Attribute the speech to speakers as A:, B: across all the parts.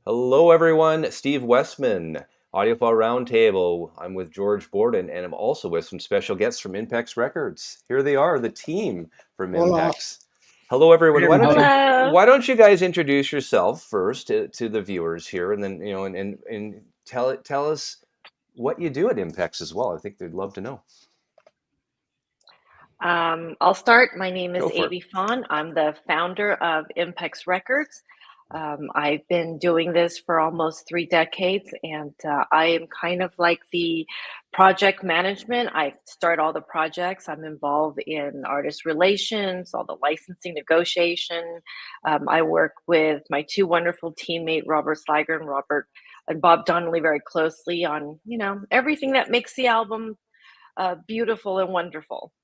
A: Hello, everyone. Steve Westman, Audiophile Roundtable. I'm with George Borden, and I'm also with some special guests from Impex Records. Here they are, the team from
B: Hola.
A: Impex. Hello, everyone. Why don't you
C: Hello.
A: why don't you guys introduce yourself first to the viewers here, and then and tell us what you do at Impex as well. I think they'd love to know.
C: I'll start. My name is
A: Go for it.
C: Abey Finn. I'm the founder of Impex Records. I've been doing this for almost 3 decades, and I am kind of like the project management. I start all the projects. I'm involved in artist relations, all the licensing negotiation. I work with my two wonderful teammates, Robert Sliger and Bob Donnelly, very closely on everything that makes the album beautiful and wonderful.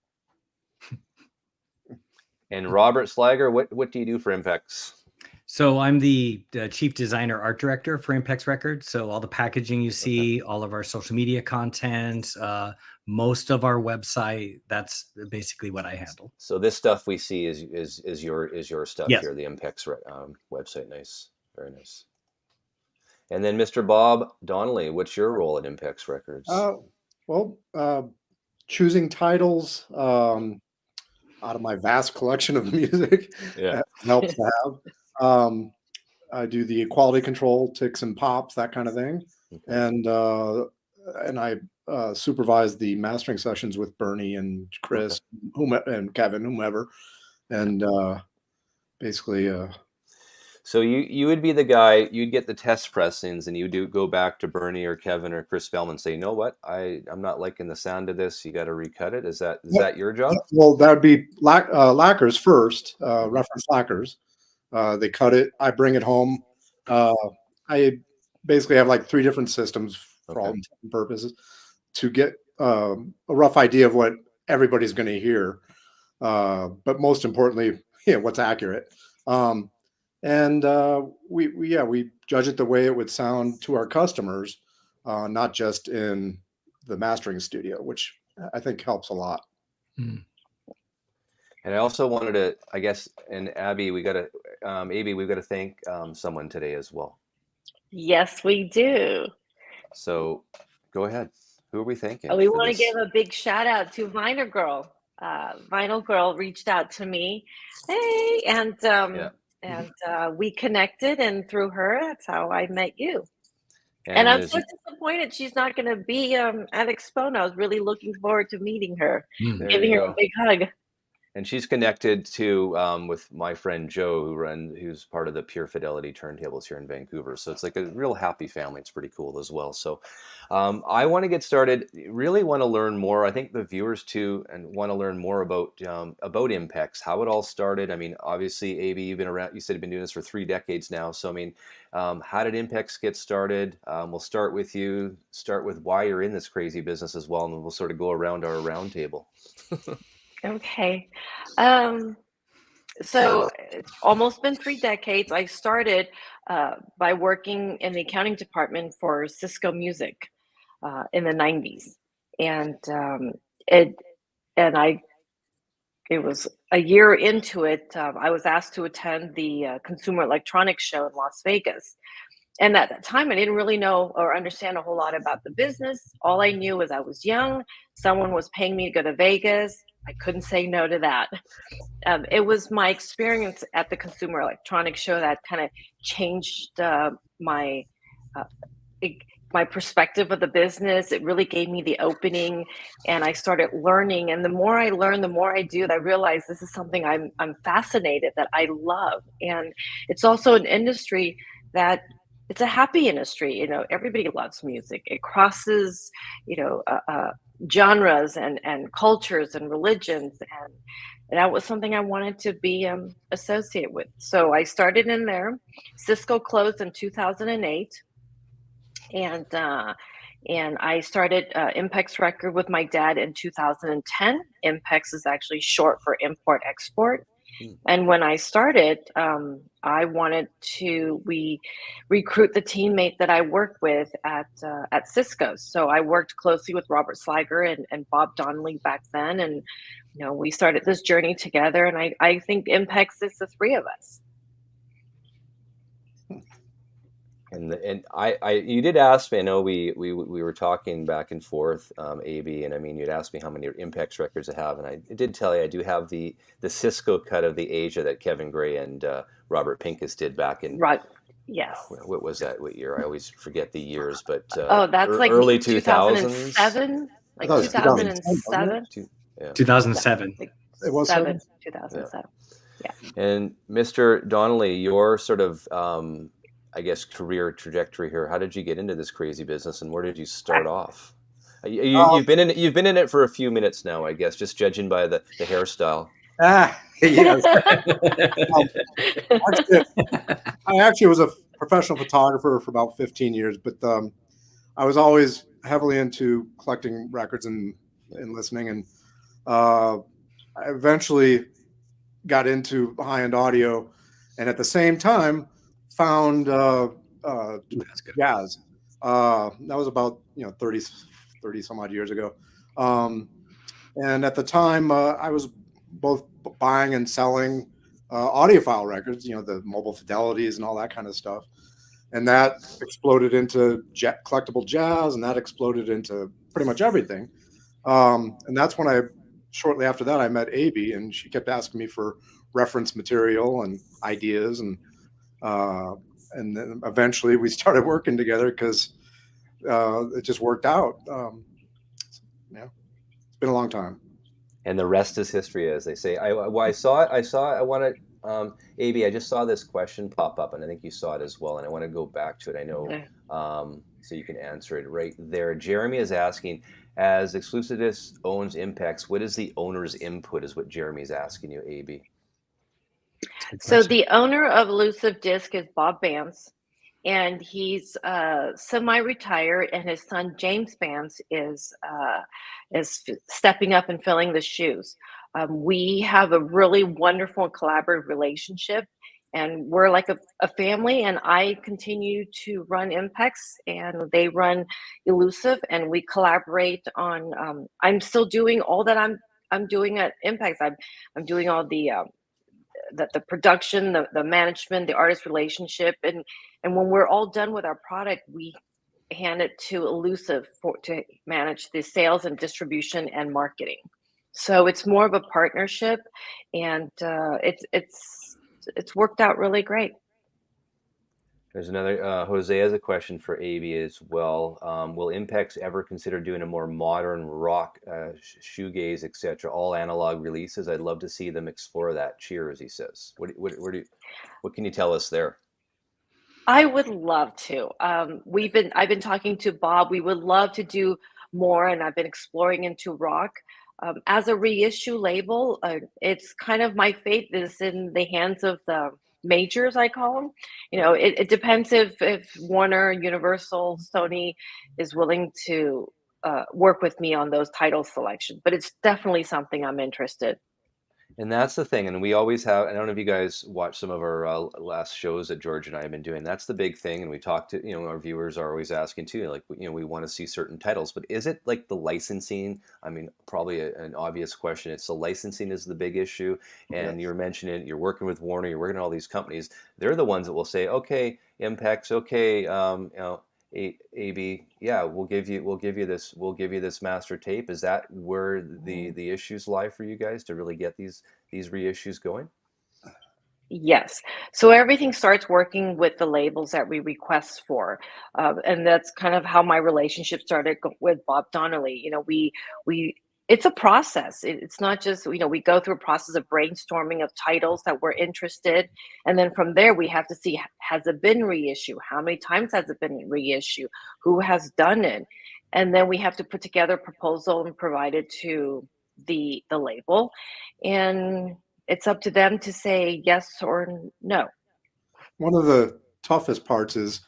A: And Robert Sliger, what do you do for Impex?
D: So I'm the chief designer art director for Impex Records. So all the packaging you see, all of our social media content, most of our website, that's basically what I handle.
A: So this stuff we see is your stuff
D: Yes.
A: here, the Impex website. Nice, very nice. And then Mr. Bob Donnelly, what's your role at Impex Records?
B: Choosing titles out of my vast collection of music
A: Yeah.
B: helps to have. I do the quality control, ticks and pops, that kind of thing,
A: Okay.
B: and I supervise the mastering sessions with Bernie and Chris, and Kevin, whomever, and basically.
A: So you would be the guy, you'd get the test pressings and you do go back to Bernie or Kevin or Chris Spellman and say, you know what, I'm not liking the sound of this. You got to recut it. Is that your job?
B: Well, that would be lacquers first, reference lacquers. They cut it. I bring it home. I basically have like 3 different systems for all intents and purposes to get a rough idea of what everybody's going to hear. But most importantly, what's accurate. And we judge it the way it would sound to our customers, not just in the mastering studio, which I think helps a lot.
D: Mm.
A: And I also wanted to, I guess, and Abey, we've got to thank someone today as well.
C: Yes, we do.
A: So go ahead. Who are we thanking?
C: We want to give a big shout out to Vinyl Girl. Vinyl Girl reached out to me, hey, and we connected, and through her, that's how I met you. And I'm so disappointed she's not going to be at AXPONA. I was really looking forward to meeting her, giving her a big hug.
A: And she's connected to with my friend Joe, who's part of the Pure Fidelity turntables here in Vancouver. So it's like a real happy family. It's pretty cool as well. So I want to get started. Really want to learn more. I think the viewers too, and want to learn more about Impex, how it all started. I mean, obviously, Abey, you've been around. You said you've been doing this for 3 decades now. So I mean, how did Impex get started? We'll start with you. Start with why you're in this crazy business as well, and then we'll sort of go around our roundtable.
C: Okay. So it's almost been 3 decades. I started by working in the accounting department for Cisco Music in the 90s. And it was a year into it, I was asked to attend the Consumer Electronics Show in Las Vegas. And at that time, I didn't really know or understand a whole lot about the business. All I knew was I was young. Someone was paying me to go to Vegas. I couldn't say no to that. It was my experience at the Consumer Electronics Show that kind of changed my perspective of the business. It really gave me the opening, and I started learning. And the more I learn, the more I do, I realize this is something I'm fascinated, that I love. And it's also an industry that it's a happy industry. Everybody loves music. It crosses, genres and cultures and religions, and that was something I wanted to be associated with. So I started in there. Cisco closed in 2008, and I started Impex Record with my dad in 2010. Impex is actually short for import export. And when I started, I wanted to recruit the teammate that I worked with at Cisco. So I worked closely with Robert Sliger and Bob Donnelly back then, and we started this journey together. And I think Impex is the 3 of us.
A: And you did ask me. I know we were talking back and forth, Abey, and I mean, you'd asked me how many Impex records I have, and I did tell you I do have the Cisco cut of the Asia that Kevin Gray and Robert Pincus did back in.
C: Right. Yes.
A: What was that? What year? I always forget the years, but
C: that's like
A: early 2000s.
C: 2007, like
B: I thought it was
C: 2007.
D: 2007.
C: Like
B: It was
C: 2007. Yeah.
A: And Mr. Donnelly, your sort of I guess career trajectory here. How did you get into this crazy business, and where did you start off? You've been in it. You've been in it for a few minutes now, I guess, just judging by the hairstyle.
B: Yes. I actually was a professional photographer for about 15 years, but I was always heavily into collecting records and listening, and I eventually got into high-end audio, and at the same time found jazz. That was about 30 some odd years ago, and at the time I was both buying and selling audiophile records, the mobile fidelities and all that kind of stuff, and that exploded into collectible jazz, and that exploded into pretty much everything. And that's when shortly after that I met Abey, and she kept asking me for reference material and ideas, and then eventually we started working together because it just worked out. It's been a long time.
A: And the rest is history, as they say. I want to, Abey, I just saw this question pop up, and I think you saw it as well, and I want to go back to it. I know, so you can answer it right there. Jeremy is asking, as Exclusive Disc owns Impex, what is the owner's input, is what Jeremy's asking you, Abey.
C: So the owner of Elusive Disc is Bob Bance, and he's semi-retired, and his son James Bance is stepping up and filling the shoes. We have a really wonderful and collaborative relationship, and we're like a family, and I continue to run Impex, and they run Elusive, and we collaborate on, I'm still doing all that I'm doing at Impex. I'm doing all the production, the management, the artist relationship, and when we're all done with our product, we hand it to Elusive to manage the sales and distribution and marketing. So it's more of a partnership, and it's worked out really great.
A: There's another, Jose has a question for Abey as well. Will Impex ever consider doing a more modern rock, shoegaze, etc., all analog releases? I'd love to see them explore that. Cheers, he says. What can you tell us there?
C: I would love to. I've been talking to Bob. We would love to do more, and I've been exploring into rock. As a reissue label, it's kind of my fate is in the hands of the majors, I call them. It depends if Warner, Universal, Sony is willing to work with me on those title selections, but it's definitely something I'm interested.
A: And that's the thing, and we always have, I don't know if you guys watched some of our last shows that George and I have been doing. That's the big thing, and we talk to, our viewers are always asking too, like, we want to see certain titles, but is it like the licensing? I mean, probably an obvious question. It's the licensing is the big issue, and You're mentioning you're working with Warner, you're working with all these companies. They're the ones that will say, okay, Impex, okay, Abey, yeah, we'll give you this master tape. Is that where the issues lie for you guys to really get these reissues going?
C: Yes. So everything starts working with the labels that we request for, and that's kind of how my relationship started with Bob Donnelly. It's a process. It's not just, we go through a process of brainstorming of titles that we're interested. And then from there, we have to see, has it been reissued? How many times has it been reissued? Who has done it? And then we have to put together a proposal and provide it to the label. And it's up to them to say yes or no.
B: One of the toughest parts is,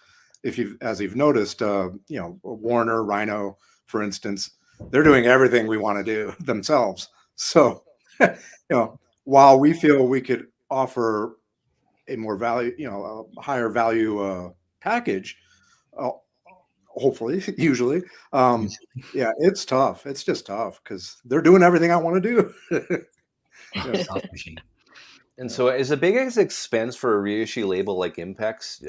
B: as you've noticed, Warner, Rhino, for instance, they're doing everything we want to do themselves. So, while we feel we could offer a more value, a higher value package, hopefully, usually, it's tough. It's just tough because they're doing everything I want to do.
A: And so, is the biggest expense for a reissue label like Impex?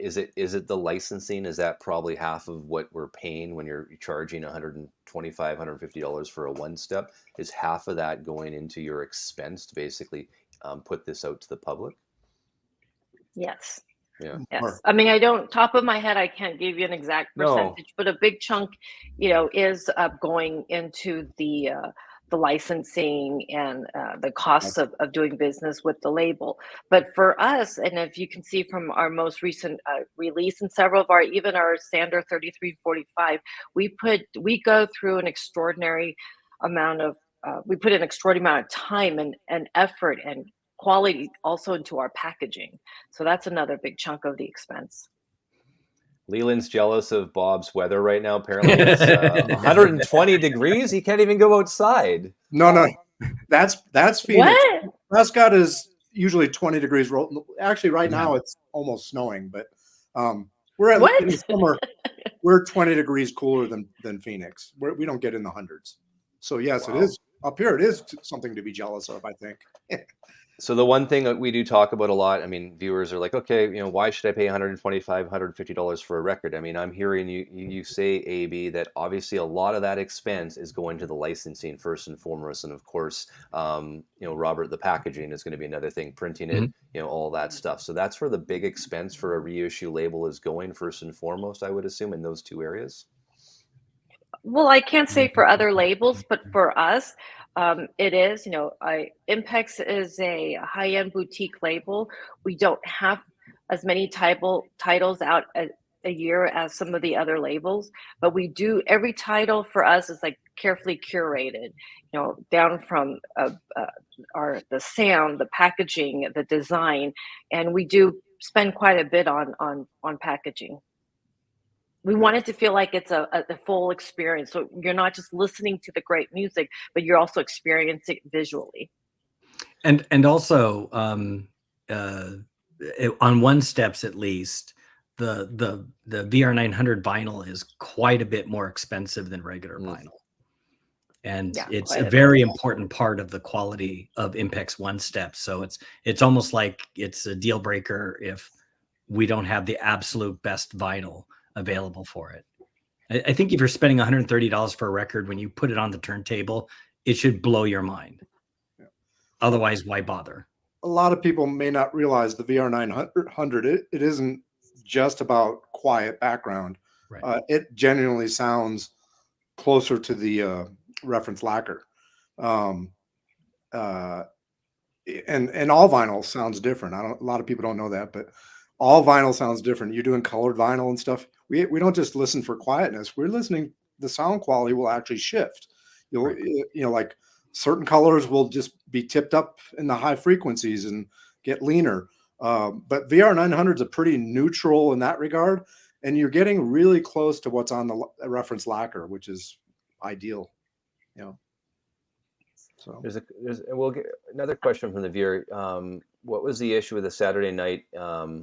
A: Is it the licensing? Is that probably half of what we're paying when you're charging $125, $150 for a one-step? Is half of that going into your expense to basically put this out to the public?
C: Yes.
A: Yeah.
C: Yes. I mean, I don't, top of my head, I can't give you an exact
A: No.
C: percentage, but a big chunk, you know, is going into the licensing and the costs of doing business with the label. But for us, and if you can see from our most recent release and several of our, even our standard 3345, we go through an extraordinary amount of, we put an extraordinary amount of time and effort and quality also into our packaging. So that's another big chunk of the expense.
A: Leland's jealous of Bob's weather right now. Apparently, it's 120 degrees. He can't even go outside.
B: No, that's Phoenix.
C: What?
B: Prescott is usually 20 degrees. Actually, right now it's almost snowing, but we're in the summer. We're 20 degrees cooler than Phoenix. We don't get in the hundreds. So yes, It is up here. It is something to be jealous of, I think.
A: So the one thing that we do talk about a lot, I mean, viewers are like, okay, you know, why should I pay $125, $150 for a record? I mean, I'm hearing you say, Abey, that obviously a lot of that expense is going to the licensing first and foremost, and of course, you know, Robert, the packaging is going to be another thing, printing it, you know, all that stuff. So that's where the big expense for a reissue label is going first and foremost, I would assume, in those two areas.
C: Well, I can't say for other labels, but for us, it is, you know, Impex is a high-end boutique label. We don't have as many titles out a year as some of the other labels, but we do, every title for us is like carefully curated, you know, down from the sound, the packaging, the design, and we do spend quite a bit on packaging. We want it to feel like it's a full experience. So you're not just listening to the great music, but you're also experiencing it visually.
D: And also on one-steps at least, the VR900 vinyl is quite a bit more expensive than regular vinyl. And it's a very important part of the quality of Impex one-step. So it's almost like it's a deal breaker if we don't have the absolute best vinyl available for it. I think if you're spending $130 for a record, when you put it on the turntable, it should blow your mind. Otherwise, why bother?
B: A lot of people may not realize the VR900, it isn't just about quiet background.
D: Right.
B: It genuinely sounds closer to the reference lacquer. And all vinyl sounds different. A lot of people don't know that, but all vinyl sounds different. You're doing colored vinyl and stuff. We don't just listen for quietness. We're listening. The sound quality will actually shift. You know, like certain colors will just be tipped up in the high frequencies and get leaner. But VR900 is a pretty neutral in that regard, and you're getting really close to what's on the reference lacquer, which is ideal. You know. So
A: we'll get another question from the viewer. What was the issue with the Saturday night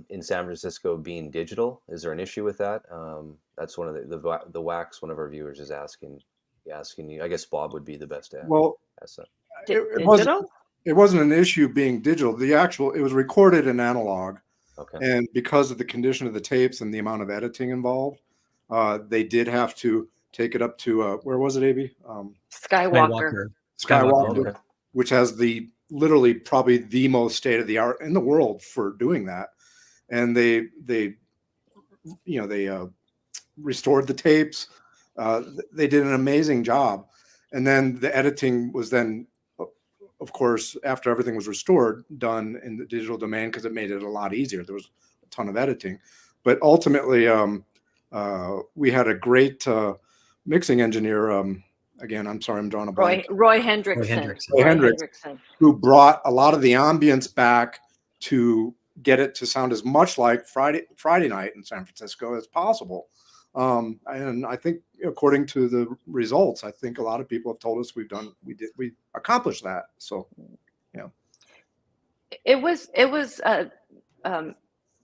A: in San Francisco being digital? Is there an issue with that? That's one of the wax. One of our viewers is asking you. I guess Bob would be the best to ask that.
B: It wasn't an issue being digital. It was recorded in analog.
A: Okay.
B: And because of the condition of the tapes and the amount of editing involved, they did have to take it up to where was it, Abey?
C: Skywalker.
B: Okay. Which has literally probably the most state of the art in the world for doing that. And they restored the tapes. They did an amazing job. And then the editing was then, of course, after everything was restored, done in the digital domain because it made it a lot easier. There was a ton of editing. But ultimately, we had a great mixing engineer. Again, I'm sorry, I'm drawing a blank.
C: Roy Hendrickson.
B: Who brought a lot of the ambience back to get it to sound as much like Friday night in San Francisco as possible. And I think, according to the results, I think a lot of people have told us we accomplished that. So, yeah.
C: It was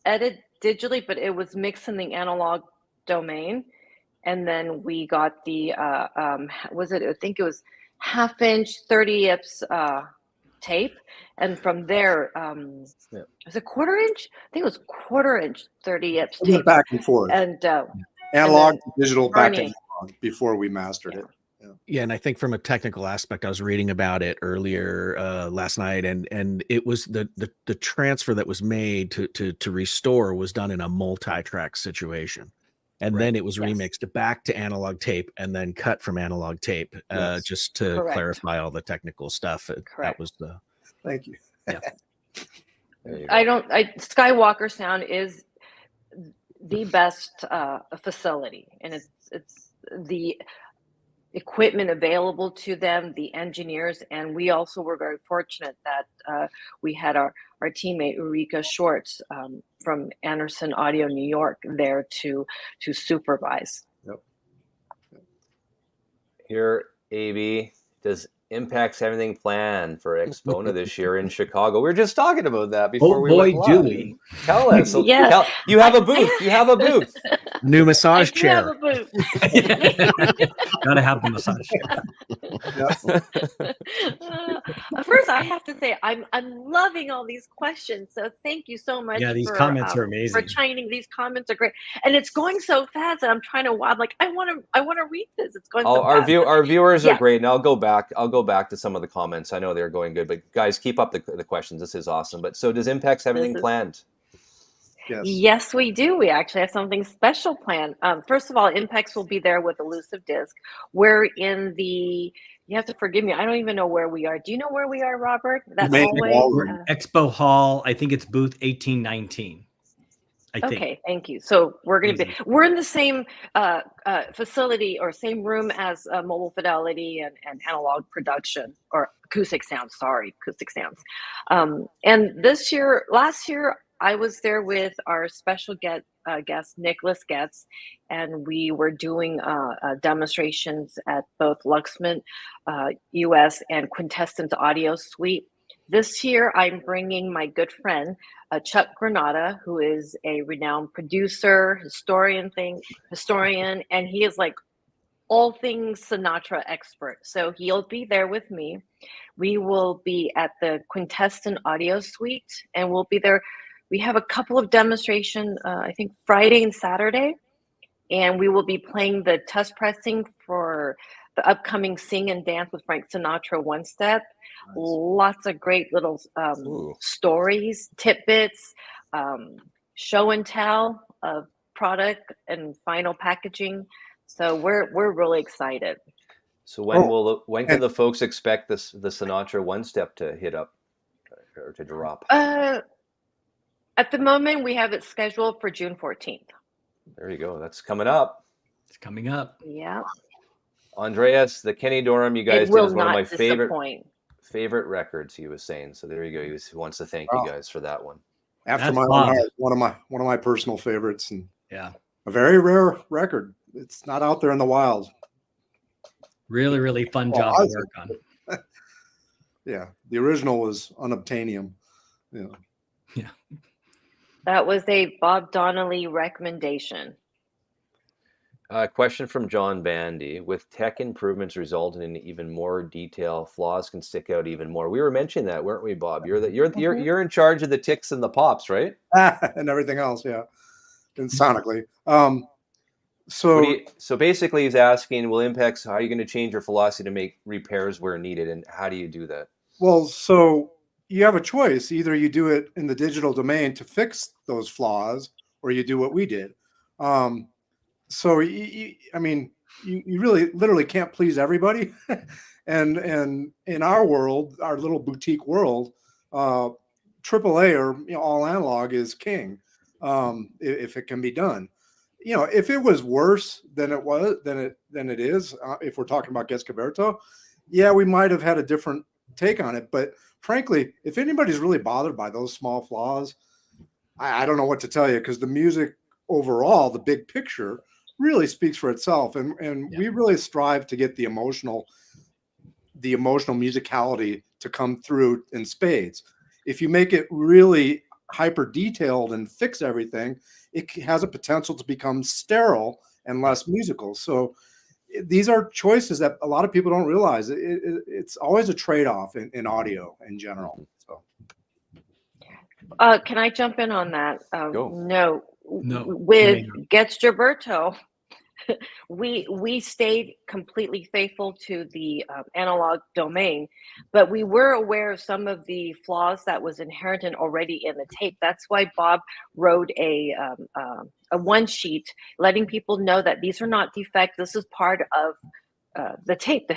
C: edited digitally, but it was mixed in the analog domain. And then we got the I think it was 1/2 inch 30 ips tape, and from there, it was a quarter inch. I think it was quarter inch 30-inch
B: We went
C: tape,
B: back and forth,
C: and
B: analog
C: then
B: to digital, back to
C: burning.
B: analog before we mastered it.
E: Yeah, and I think from a technical aspect, I was reading about it earlier last night, and it was the transfer that was made to restore was done in a multi-track situation, and then it was remixed back to analog tape and then cut from analog tape, just to clarify all the technical stuff. That was the.
B: Thank you.
E: Yeah.
C: Skywalker Sound is the best facility, and it's the equipment available to them, the engineers, and we also were very fortunate that we had our teammate Ulrika Schwartz from Anderson Audio New York there to supervise.
B: Yep.
A: Here, Abey, does Impex have anything planned for AXPONA this year in Chicago? We were just talking about that before we went live.
D: Do we?
A: Tell us.
C: Yeah.
A: You have a booth. You have a booth.
E: New massage chair.
C: Have a booth.
D: Gotta have the massage chair.
C: First, I have to say I'm loving all these questions. So thank you so much.
D: Yeah, these comments are amazing.
C: For chiming, these comments are great, and it's going so fast. And I'm trying to. I'm like, I want to read this. It's going. So fast.
A: Our viewers are great, and I'll go back to some of the comments. I know they're going good, but guys, keep up the questions. This is awesome. But so, does Impex have anything planned?
C: Yes, we do. We actually have something special planned. First of all, Impex will be there with Elusive Disc. We're in the. You have to forgive me. I don't even know where we are. Do you know where we are, Robert? That hallway.
D: Expo Hall. I think it's booth 1819. I think.
C: Okay, thank you. So we're going to be. We're in the same facility or same room as Mobile Fidelity and Analog Production or Acoustic Sounds. Sorry, Acoustic Sounds. And last year. I was there with our special guest, Nicholas Getz, and we were doing demonstrations at both Luxman US and Quintessence Audio Suite. This year, I'm bringing my good friend, Chuck Granata, who is a renowned producer, historian, and he is like all things Sinatra expert. So he'll be there with me. We will be at the Quintessence Audio Suite, and we'll be there. We have a couple of demonstrations, I think Friday and Saturday, and we will be playing the test pressing for the upcoming Sing and Dance with Frank Sinatra One-Step. Nice. Lots of great little stories, tidbits, show and tell of product and final packaging. So we're really excited.
A: So when can the folks expect the Sinatra One-Step to hit up or to drop?
C: At the moment, we have it scheduled for June 14th.
A: There you go. That's coming up.
D: It's coming up.
C: Yeah.
A: Andreas, the Kenny Dorham you guys did is one of my favorite records, he was saying. So there you go. He wants to thank you guys for that one.
B: After my own heart, one of my personal favorites, and
D: a
B: very rare record. It's not out there in the wild.
D: Really, really fun job to work on.
B: Yeah. The original was unobtainium. Yeah.
C: That was a Bob Donnelly recommendation.
A: Question from John Bandy. With tech improvements resulting in even more detail, flaws can stick out even more. We were mentioning that, weren't we, Bob? You're in charge of the ticks and the pops, right?
B: And everything else, yeah. And sonically.
A: So basically, he's asking, will Impex, how are you going to change your philosophy to make repairs where needed, and how do you do that?
B: Well, so you have a choice. Either you do it in the digital domain to fix those flaws, or you do what we did. So you really literally can't please everybody. and in our world, our little boutique world, AAA or all analog is king. If it can be done. If it was worse than it is, if we're talking about Getz&Gilberto, yeah, we might have had a different take on it. But frankly, if anybody's really bothered by those small flaws, I don't know what to tell you, because the music overall, the big picture, really speaks for itself. And we really strive to get the emotional musicality to come through in spades. If you make it really hyper detailed and fix everything, it has a potential to become sterile and less musical. So these are choices that a lot of people don't realize. It's always a trade-off in audio in general. So,
C: can I jump in on that?
A: Go.
C: No,
D: No,
C: with Getz&Gilberto, we stayed completely faithful to the analog domain, but we were aware of some of the flaws that was inherent and already in the tape. That's why Bob wrote a one sheet letting people know that these are not defects. This is part of the tape,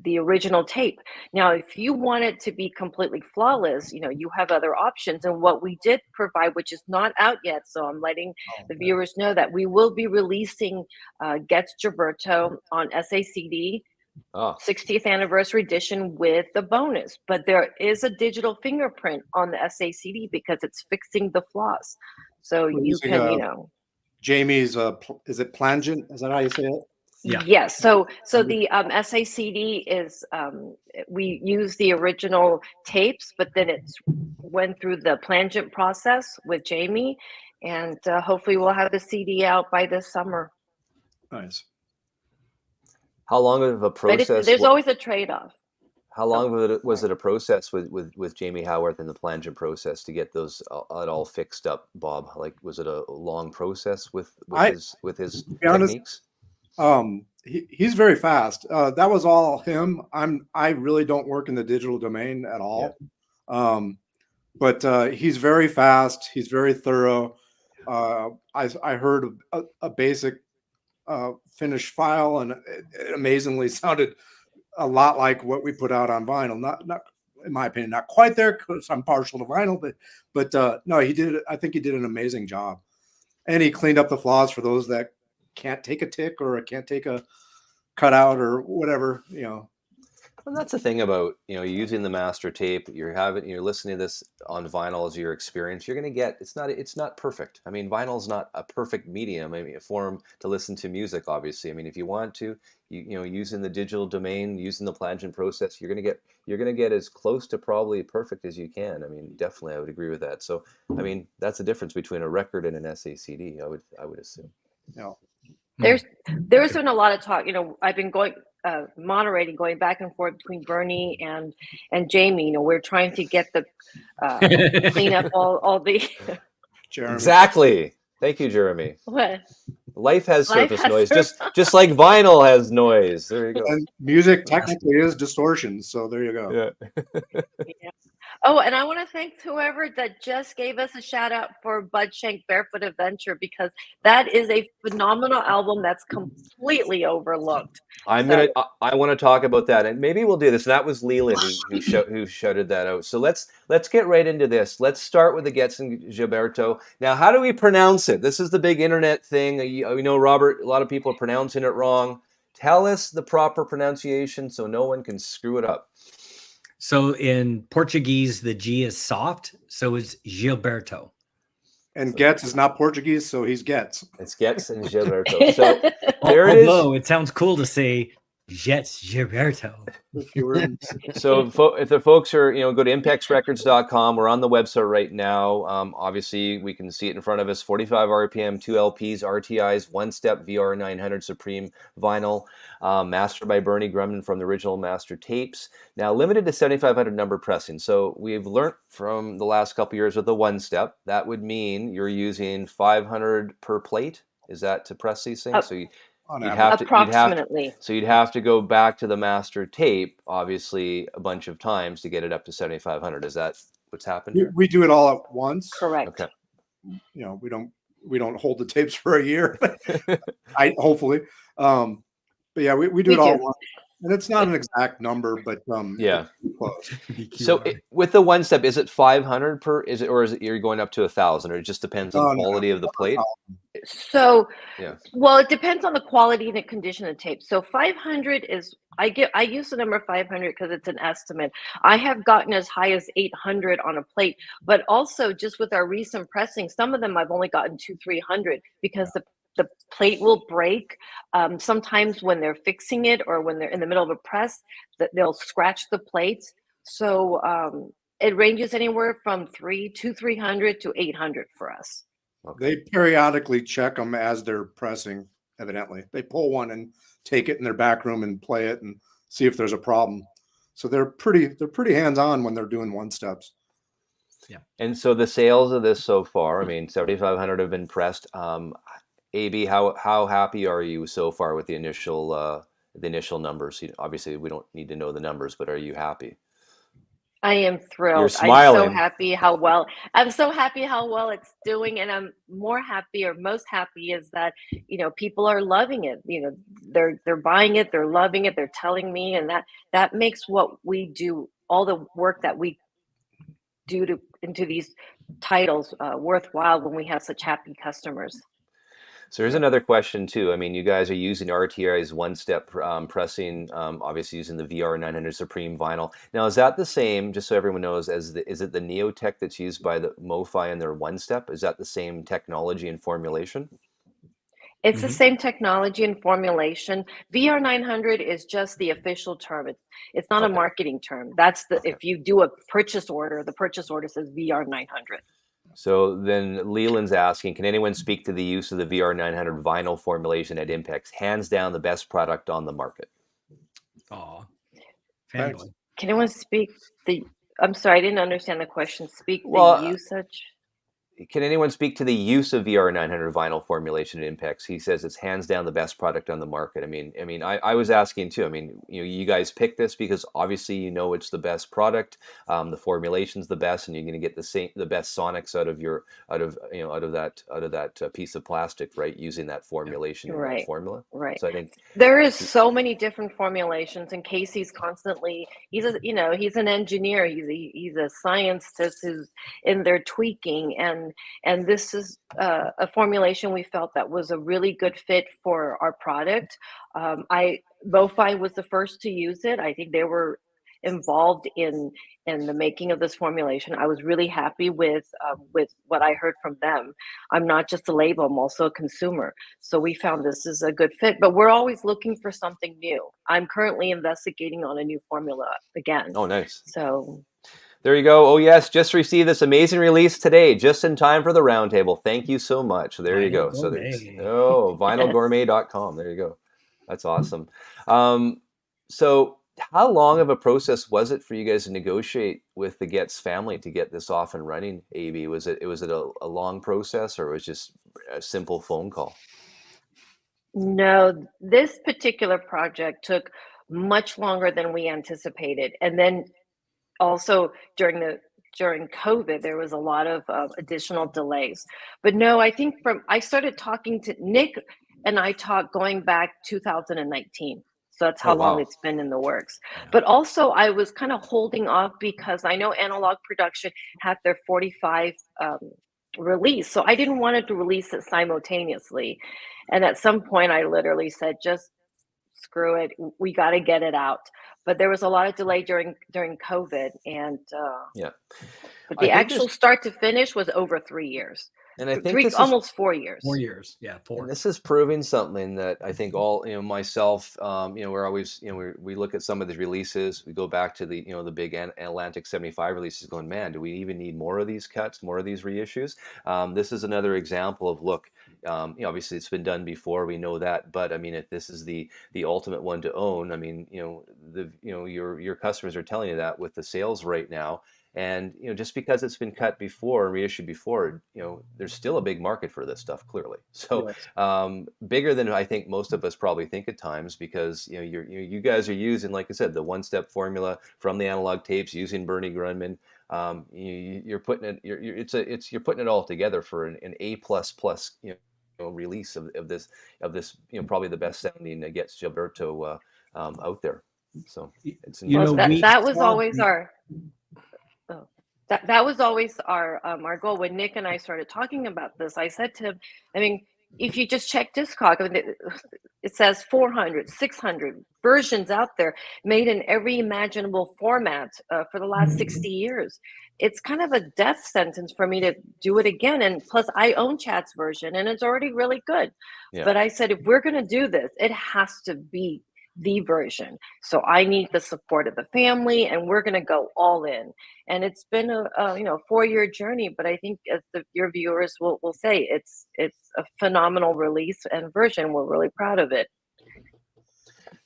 C: the original tape. Now, if you want it to be completely flawless, you have other options. And what we did provide, which is not out yet, so I'm letting the viewers know that we will be releasing Getz&Gilberto on SACD, 60th anniversary edition with the bonus. But there is a digital fingerprint on the SACD because it's fixing the flaws. So you can,
B: Jamie's, is it plangent? Is that how you say it?
C: Yeah. Yes. So the SACD is we use the original tapes, but then it went through the plangent process with Jamie, and hopefully we'll have the CD out by this summer.
B: Nice.
A: How long of a process?
C: There's always a trade-off.
A: How long was it a process with Jamie Howarth and the plangent process to get those it all fixed up, Bob? Like, was it a long process with his techniques?
B: He's very fast. That was all him. I really don't work in the digital domain at all. Yeah. But he's very fast. He's very thorough. I heard a basic finished file, and it amazingly sounded a lot like what we put out on vinyl. Not in my opinion, not quite there because I'm partial to vinyl, but no, he did. I think he did an amazing job, and he cleaned up the flaws for those that can't take a tick or can't take a cutout or whatever,
A: And that's the thing about using the master tape. You're listening to this on vinyl as your experience. You're going to get it's not perfect. I mean, vinyl is not a perfect medium. I mean, a form to listen to music. Obviously, I mean, if you want to, using the digital domain, using the plangent process, you're going to get as close to probably perfect as you can. I mean, definitely, I would agree with that. So, I mean, that's the difference between a record and an SACD. I would assume.
B: Yeah.
C: There's been a lot of talk. I've been moderating, going back and forth between Bernie and Jamie. We're trying to get the clean up all the.
B: Jeremy.
A: Exactly. Thank you, Jeremy.
C: What?
A: Life has surface noise, just like vinyl has noise. There you go.
B: And music technically is distortion, so there you go.
A: Yeah.
C: Yeah. Oh, and I want to thank whoever that just gave us a shout out for Bud Shank Barefoot Adventure, because that is a phenomenal album that's completely overlooked.
A: I want to talk about that, and maybe we'll do this. That was Leland who shouted that out. So let's get right into this. Let's start with the Getz&Gilberto. Now, how do we pronounce it? This is the big internet thing. We know, Robert, a lot of people are pronouncing it wrong. Tell us the proper pronunciation so no one can screw it up.
D: So in Portuguese, the G is soft, so it's Gilberto.
B: And Getz is not Portuguese, so he's Getz.
A: It's Getz&Gilberto. So there it is.
D: Although it sounds cool to say Getz&Gilberto.
A: So if the folks are, go to impexrecords.com. We're on the website right now. Obviously, we can see it in front of us. 45 RPM, 2 LPs, RTIs, One-Step VR 900 Supreme vinyl, mastered by Bernie Grumman from the original master tapes. Now, limited to 7,500 number pressing. So we've learned from the last couple of years with the One-Step, that would mean you're using 500 per plate. Is that to press these things? So you'd have to go back to the master tape, obviously, a bunch of times to get it up to 7,500. Is that what's happened here?
B: We do it all at once.
C: Correct.
A: Okay.
B: We don't hold the tapes for a year. Hopefully. But yeah, we do it all at once. And it's not an exact number, but
A: yeah.
B: Close.
A: So with the One-Step, is it 500 per? Or is it you're going up to 1,000? Or it just depends on the quality of the plate?
C: So,
A: yeah.
C: Well, it depends on the quality and the condition of the tape. So 500 is, I use the number 500 because it's an estimate. I have gotten as high as 800 on a plate, but also just with our recent pressing, some of them I've only gotten 200-300 because the plate will break. Sometimes when they're fixing it or when they're in the middle of a press, they'll scratch the plates. So it ranges anywhere from 300 to 800 for us.
B: Okay. They periodically check them as they're pressing evidently. They pull one and take it in their back room and play it and see if there's a problem. So they're pretty hands-on when they're doing one-steps.
D: Yeah.
A: And so the sales of this so far, I mean, 7,500 have been pressed. Abey, how happy are you so far with the initial numbers? Obviously, we don't need to know the numbers, but are you happy?
C: I am thrilled.
A: You're
C: I'm so
A: smiling.
C: happy how well it's doing, and I'm most happy is that, you know, people are loving it. You know, they're buying it, they're loving it, they're telling me, and that makes what we do, all the work that we do into these titles worthwhile when we have such happy customers.
A: So here's another question too. I mean, you guys are using RTI's one-step pressing, obviously using the VR900 Supreme vinyl. Now, is that the same, just so everyone knows, is it the Neotech that's used by the MoFi in their one-step? Is that the same technology and formulation?
C: It's the same technology and formulation. VR900 is just the official term. It's not a marketing term. That's if you do a purchase order, the purchase order says VR900.
A: So then Leland's asking, can anyone speak to the use of the VR900 vinyl formulation at Impex? Hands down the best product on the market.
D: Aw, fanboy.
C: Can anyone speak I'm sorry, I didn't understand the question. Speak
A: Well,
C: the usage?
A: Can anyone speak to the use of VR900 vinyl formulation at Impex? He says it's hands down the best product on the market. I was asking too. I mean, you guys picked this because obviously you know it's the best product. The formulation's the best, and you're going to get the best sonics out of that piece of plastic, right? Using that formulation and that formula.
C: Right.
A: So I think
C: there is so many different formulations, and Casey's constantly. He's an engineer. He's a scientist who's in there tweaking, and this is a formulation we felt that was a really good fit for our product. MoFi was the first to use it. I think they were involved in the making of this formulation. I was really happy with what I heard from them. I'm not just a label, I'm also a consumer. So we found this is a good fit, but we're always looking for something new. I'm currently investigating on a new formula again.
A: Oh, nice.
C: So
A: there you go. Oh, yes. Just received this amazing release today, just in time for the roundtable. Thank you so much. So there you go. So there's vinylgourmet.com. There you go. That's awesome. So how long of a process was it for you guys to negotiate with the Getz family to get this off and running, Abey? Was it a long process, or was it just a simple phone call?
C: No, this particular project took much longer than we anticipated. And then also during COVID, there was a lot of additional delays. But no, I think I started talking to Nick, and I talked going back 2019. So that's how long it's been in the works. Yeah. But also I was kind of holding off because I know Analog Production had their 45 release. So I didn't want to release it simultaneously. And at some point I literally said, just screw it. We got to get it out. But there was a lot of delay during COVID, and but the actual start to finish was over 3 years.
A: And I think
C: almost 4 years.
D: 4 years, yeah, 4.
A: And this is proving something that I think all myself, we're always we look at some of the releases. We go back to the the big Atlantic 75 releases, going, man, do we even need more of these cuts, more of these reissues? This is another example of look. Obviously it's been done before, we know that, but I mean, if this is the ultimate one to own, I mean, your customers are telling you that with the sales right now. And just because it's been cut before and reissued before, there's still a big market for this stuff, clearly. So bigger than I think most of us probably think at times, because you guys are using, like I said, the one-step formula from the analog tapes, using Bernie Grundman. You're putting it you're putting it all together for an A++ release of this probably the best sounding Getz&Gilberto out there. So it's
C: that was always our. That was always our goal. When Nick and I started talking about this, I said to him, I mean, if you just check Discog, I mean, it says 400, 600 versions out there made in every imaginable format for the last 60 years. It's kind of a death sentence for me to do it again. And plus, I own Chad's version, and it's already really good. Yeah. But I said, if we're going to do this, it has to be the version. So I need the support of the family, and we're going to go all in. And it's been a 4-year journey, but I think as your viewers will say, it's a phenomenal release and version. We're really proud of it.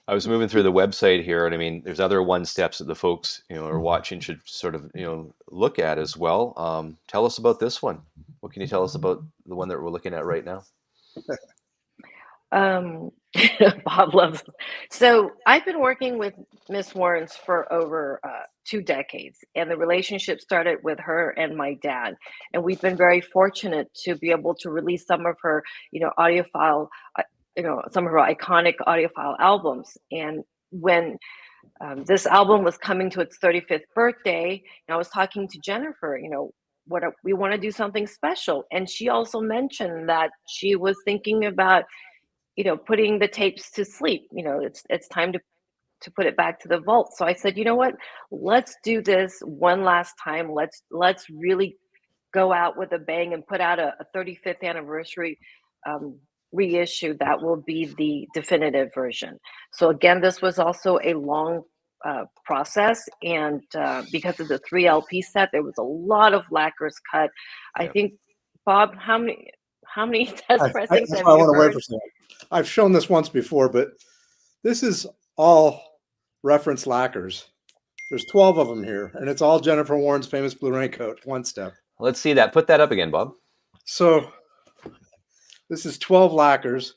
A: I was moving through the website here, and I mean, there's other one-steps that the folks are watching should sort of look at as well. Tell us about this one. What can you tell us about the one that we're looking at right now?
C: Bob loves. So I've been working with Miss Warrens for over 2 decades, and the relationship started with her and my dad. And we've been very fortunate to be able to release some of her, audiophile, some of her iconic audiophile albums. And when this album was coming to its 35th birthday, I was talking to Jennifer, we want to do something special. And she also mentioned that she was thinking about putting the tapes to sleep. It's time to put it back to the vault. So I said, you know what, let's do this one last time. Let's really go out with a bang and put out a 35th anniversary reissue that will be the definitive version. So again, this was also a long process, and because of the 3 LP set, there was a lot of lacquers cut. I think, Bob, how many test pressings have you heard?
B: I've shown this once before, but this is all reference lacquers. There's 12 of them here, and it's all Jennifer Warren's famous blue raincoat, One-Step.
A: Let's see that. Put that up again, Bob.
B: So this is 12 lacquers.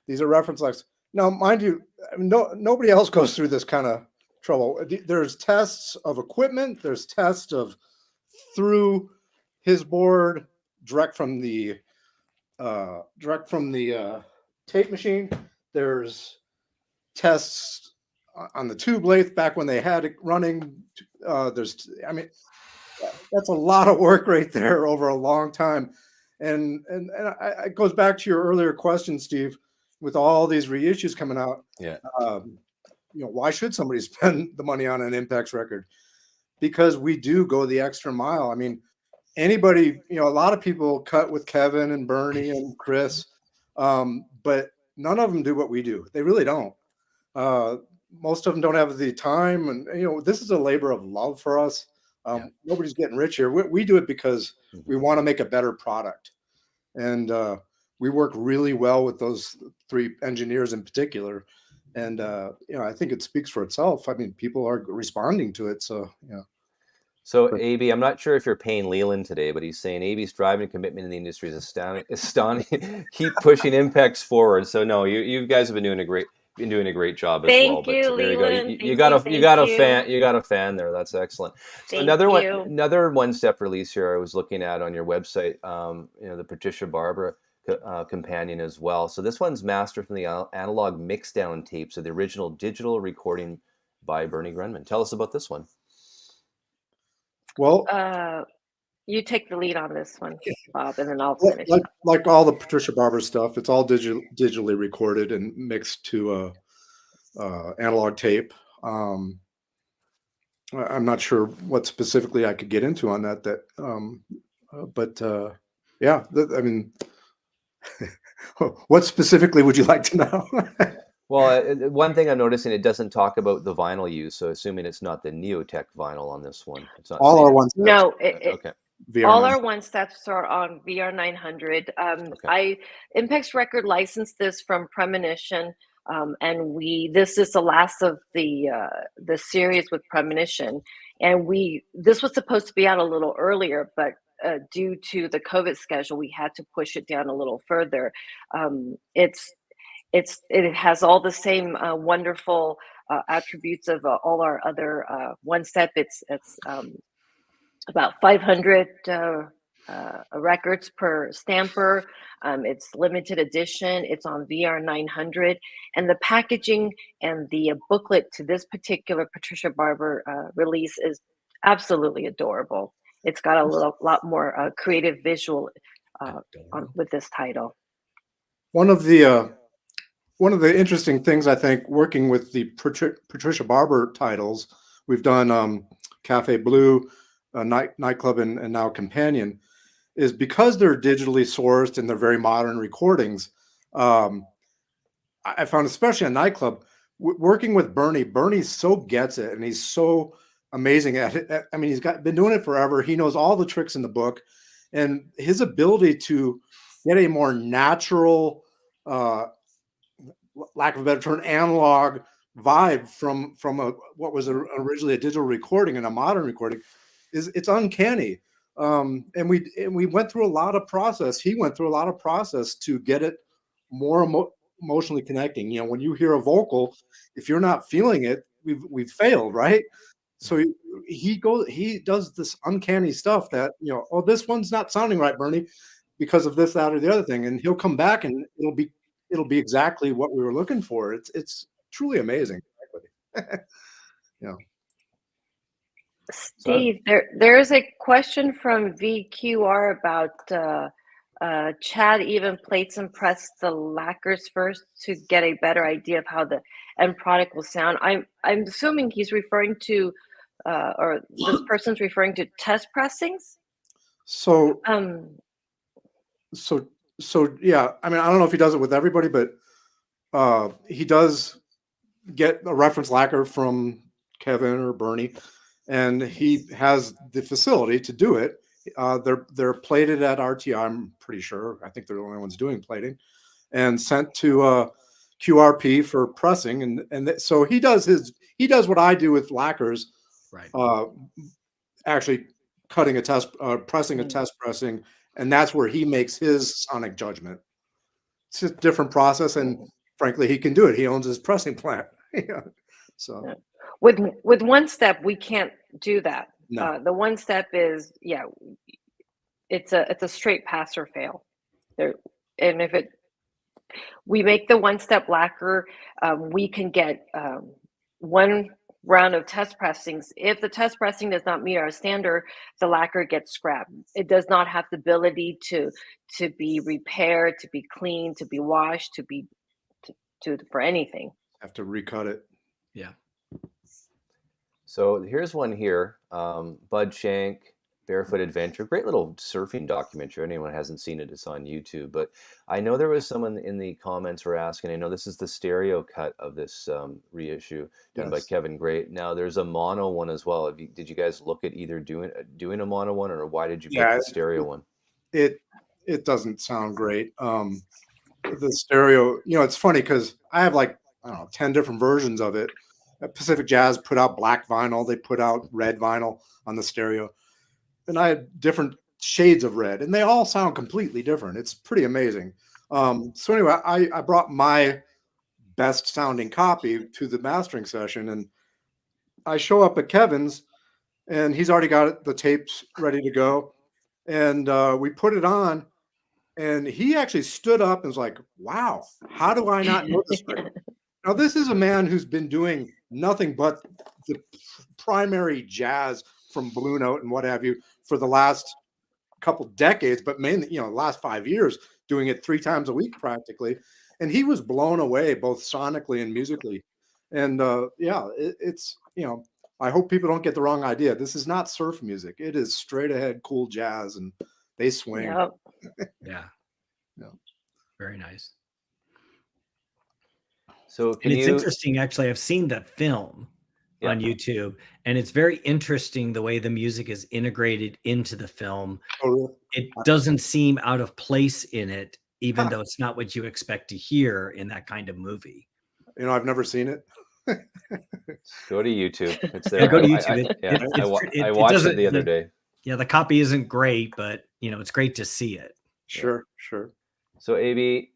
B: These are reference lacquers. Now, mind you, nobody else goes through this kind of trouble. There's tests of equipment. There's tests of through his board, direct from the tape machine. There's tests on the tube lathe back when they had it running. That's a lot of work right there over a long time. And it goes back to your earlier question, Steve, with all these reissues coming out.
A: Yeah.
B: Why should somebody spend the money on an Impex record? Because we do go the extra mile. I mean, anybody, a lot of people cut with Kevin and Bernie and Chris, but none of them do what we do. They really don't. Most of them don't have the time, and this is a labor of love for us. Nobody's getting rich here. We do it because we want to make a better product, and we work really well with those 3 engineers in particular. And I think it speaks for itself. I mean, people are responding to it. So yeah.
A: So Abey, I'm not sure if you're paying Leland today, but he's saying Abey's driving commitment in the industry is astounding. Keep pushing Impex forward. So no, you guys have been doing a great job as well.
C: Thank you, Leland.
A: You got a fan there. That's excellent. So another one-step release here I was looking at on your website. The Patricia Barber companion as well. So this one's mastered from the analog mixdown tapes of the original digital recording by Bernie Grundman. Tell us about this one.
B: Well,
C: you take the lead on this one, Bob, and then I'll finish.
B: Like all the Patricia Barber stuff, it's all digitally recorded and mixed to analog tape. I'm not sure what specifically I could get into on that. What specifically would you like to know?
A: Well, one thing I'm noticing, it doesn't talk about the vinyl use, so assuming it's not the Neotech vinyl on this one. It's not
B: all our ones.
C: No,
A: okay.
C: All our one-steps are on VR900. Impex Record licensed this from Premonition, and this is the last of the series with Premonition, and this was supposed to be out a little earlier, but due to the COVID schedule, we had to push it down a little further. It has all the same wonderful attributes of all our other one-step. It's about 500 records per stamper. It's limited edition. It's on VR900, and the packaging and the booklet to this particular Patricia Barber release is absolutely adorable. It's got a lot more creative visual with this title.
B: One of the interesting things, I think, working with the Patricia Barber titles, we've done Cafe Blue, Nightclub, and now Companion, is because they're digitally sourced and they're very modern recordings. I found, especially a Nightclub, working with Bernie so gets it, and he's so amazing at it. I mean, been doing it forever. He knows all the tricks in the book, and his ability to get a more natural, lack of a better term, analog vibe from what was originally a digital recording and a modern recording it's uncanny. And we went through a lot of process. He went through a lot of process to get it more emotionally connecting. You know, when you hear a vocal, if you're not feeling it, we've failed, right? So he does this uncanny stuff that, you know, oh, this one's not sounding right, Bernie, because of this, that, or the other thing, and he'll come back and it'll be exactly what we were looking for. It's truly amazing. Yeah.
C: Steve, there's a question from VQR about Chad even plates and pressed the lacquers first to get a better idea of how the end product will sound. I'm assuming he's referring to, or this person's referring to test pressings.
B: So yeah, I mean, I don't know if he does it with everybody, but he does get a reference lacquer from Kevin or Bernie, and he has the facility to do it. They're plated at RTI, I'm pretty sure. I think they're the only ones doing plating, and sent to QRP for pressing. So he does what I do with lacquers,
D: right?
B: Actually cutting a test, pressing a test pressing, and that's where he makes his sonic judgment. It's a different process, and frankly, he can do it. He owns his pressing plant. Yeah. So
C: with one step, we can't do that.
B: No.
C: The one step is, yeah, it's a straight pass or fail. There, and if we make the one step lacquer, we can get one round of test pressings. If the test pressing does not meet our standard, the lacquer gets scrapped. It does not have the ability to be repaired, to be cleaned, to be washed, for anything.
B: Have to recut it.
D: Yeah.
A: So here's one here. Bud Shank, Barefoot Adventure. Great little surfing documentary. Anyone hasn't seen it, it's on YouTube. But I know there was someone in the comments were asking, I know this is the stereo cut of this reissue done by Kevin Gray. Now there's a mono one as well. Did you guys look at either doing a mono one, or why did you pick the stereo one?
B: It doesn't sound great. The stereo, you know, it's funny because I have like, I don't know, 10 different versions of it. Pacific Jazz put out black vinyl. They put out red vinyl on the stereo. And I have different shades of red, and they all sound completely different. It's pretty amazing. So anyway, I brought my best sounding copy to the mastering session, and I show up at Kevin's, and he's already got the tapes ready to go. And we put it on, and he actually stood up and was like, wow, how do I not know this? Now, this is a man who's been doing nothing but the primary jazz from Blue Note and what have you for the last couple decades, but mainly, you know, last 5 years, doing it 3 times a week practically. And he was blown away both sonically and musically. And yeah, it's, you know, I hope people don't get the wrong idea. This is not surf music. It is straight ahead cool jazz, and they swing.
C: Yep.
D: Yeah.
B: Yeah.
D: Very nice.
A: So
D: it's interesting, actually. I've seen that film on YouTube, and it's very interesting the way the music is integrated into the film.
B: Oh, really?
D: It doesn't seem out of place in it, even though it's not what you expect to hear in that kind of movie.
B: You know, I've never seen it.
A: Go to YouTube. It's there.
D: Go to YouTube.
A: I watched it the other day.
D: Yeah, the copy isn't great, but you know, it's great to see it.
B: Sure.
A: So Abey,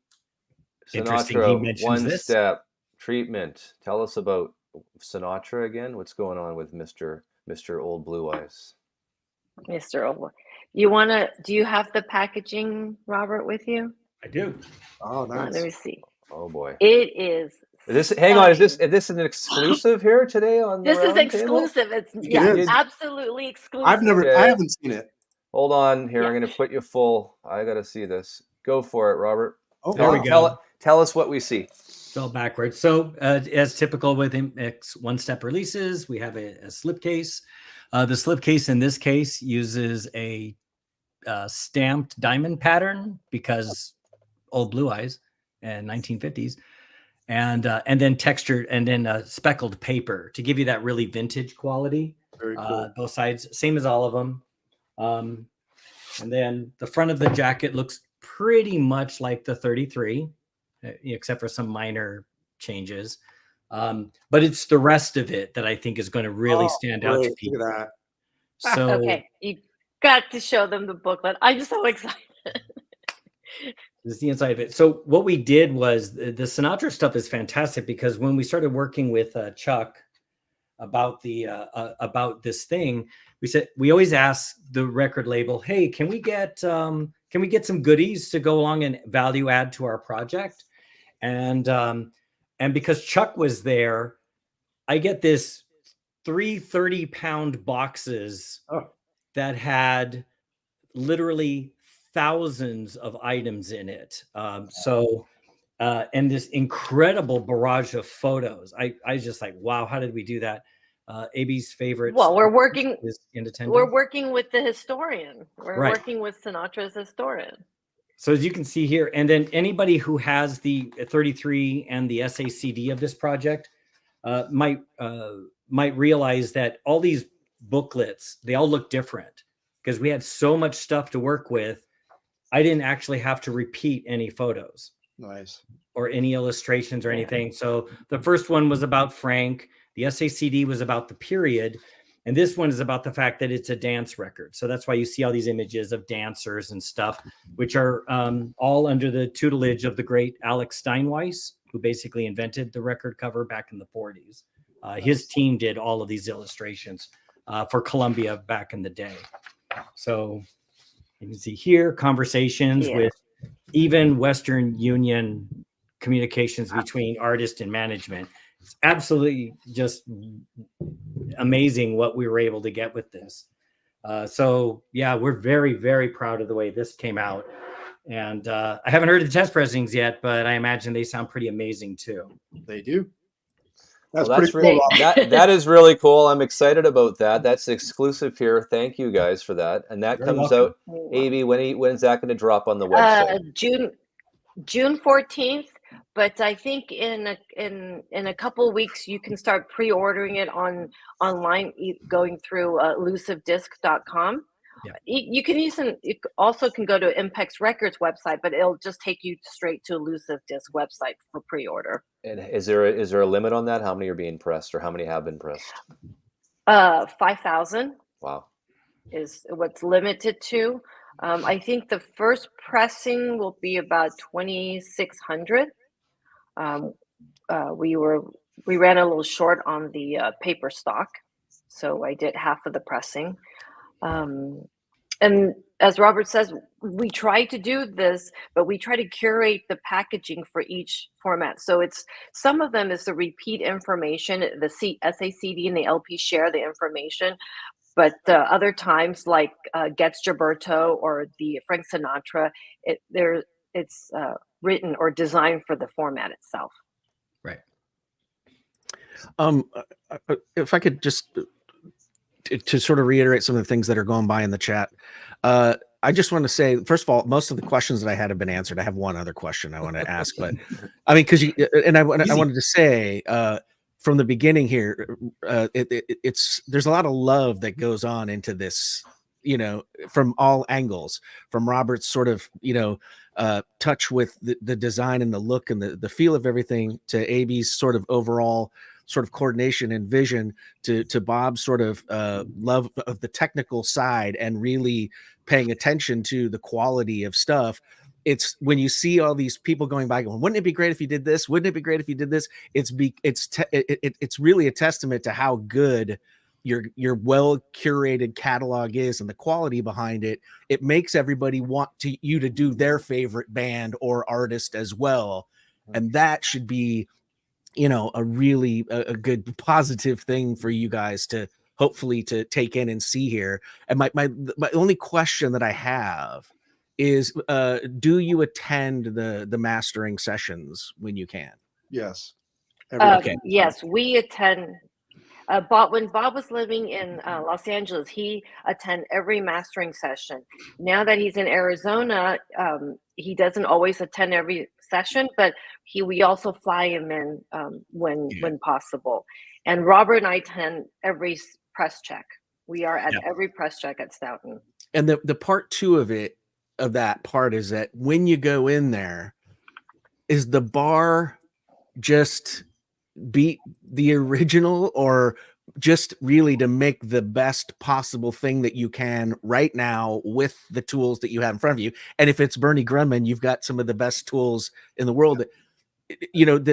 A: Sinatra, One Step, Treatment. Tell us about Sinatra again. What's going on with Mr. Old Blue Eyes?
C: Mr. Old. Do you have the packaging, Robert, with you?
D: I do.
B: Oh, nice.
C: Let me see.
A: Oh boy.
C: It is.
A: Hang on, is this an exclusive here today on the
C: This is exclusive.
A: Table?
C: It's absolutely exclusive.
B: I haven't seen it.
A: Hold on here. I'm going to put you full. I got to see this. Go for it, Robert.
B: Oh,
D: there we go.
A: Tell us what we see.
D: It's all backwards. So as typical with Impex one-step releases, we have a slipcase. The slipcase in this case uses a stamped diamond pattern because Old Blue Eyes and 1950s. and then textured, and then speckled paper to give you that really vintage quality.
B: Very cool.
D: Both sides, same as all of them. And then the front of the jacket looks pretty much like the 33, except for some minor changes. But it's the rest of it that I think is going to really stand out to people.
B: Look at that.
D: So
C: Okay, you got to show them the booklet. I'm so excited.
D: This is the inside of it. So what we did was the Sinatra stuff is fantastic, because when we started working with Chuck about the about this thing, we said, we always ask the record label, hey, can we get some goodies to go along and value add to our project? And because Chuck was there, I get this 3 30-pound boxes that had literally thousands of items in it. And this incredible barrage of photos. I was just like, wow, how did we do that? Abey's favorite.
C: Well, we're working with the historian. We're working with Sinatra's historian.
D: So as you can see here, and then anybody who has the 33 and the SACD of this project might realize that all these booklets, they all look different because we had so much stuff to work with. I didn't actually have to repeat any photos.
B: Nice.
D: Or any illustrations or anything. So the first one was about Frank. The SACD was about the period. And this one is about the fact that it's a dance record. So that's why you see all these images of dancers and stuff, which are all under the tutelage of the great Alex Steinweiss, who basically invented the record cover back in the 40s. His team did all of these illustrations for Columbia back in the day. So you can see here conversations with even Western Union communications between artist and management. It's absolutely just amazing what we were able to get with this. So yeah, we're very, very proud of the way this came out. And I haven't heard the test pressings yet, but I imagine they sound pretty amazing too.
B: They do.
A: That's pretty cool. That is really cool. I'm excited about that. That's exclusive here. Thank you guys for that. And that comes out, Abey, when is that going to drop on the website?
C: June 14th. But I think in a couple of weeks you can start pre-ordering it online, going through elusivedisc.com. Yeah. You also can go to Impex Records website, but it'll just take you straight to Elusive Disc website for pre-order.
A: And is there a limit on that? How many are being pressed, or how many have been pressed?
C: 5,000.
A: Wow. Is
C: what's limited to. I think the first pressing will be about 2,600. We ran a little short on the paper stock, so I did half of the pressing. And as Robert says, we try to do this, but we try to curate the packaging for each format. So some of them is the repeat information, the SACD and the LP share the information, but other times like Getz&Gilberto or the Frank Sinatra, it's written or designed for the format itself.
D: Right.
E: If I could just to sort of reiterate some of the things that are going by in the chat. I just want to say, first of all, most of the questions that I had have been answered. I have one other question I want to ask, but I mean, because I wanted to say from the beginning here, there's a lot of love that goes on into this, from all angles, from Robert's sort of, touch with the design and the look and the feel of everything, to Abey's sort of overall sort of coordination and vision, to Bob's sort of love of the technical side and really paying attention to the quality of stuff. It's when you see all these people going by going, wouldn't it be great if you did this? Wouldn't it be great if you did this? It's really a testament to how good your well curated catalog is and the quality behind it. It makes everybody want you to do their favorite band or artist as well. And that should be, a really a good positive thing for you guys to hopefully to take in and see here. And my only question that I have is, do you attend the mastering sessions when you can?
B: Yes.
C: Yes, we attend. When Bob was living in Los Angeles, he attended every mastering session. Now that he's in Arizona, he doesn't always attend every session, but we also fly him in when possible. And Robert and I attend every press check. We are at every press check at Stoughton.
E: And the part two of that part is that when you go in there, is the bar just beat the original, or just really to make the best possible thing that you can right now with the tools that you have in front of you? And if it's Bernie Grunman, you've got some of the best tools in the world. You know,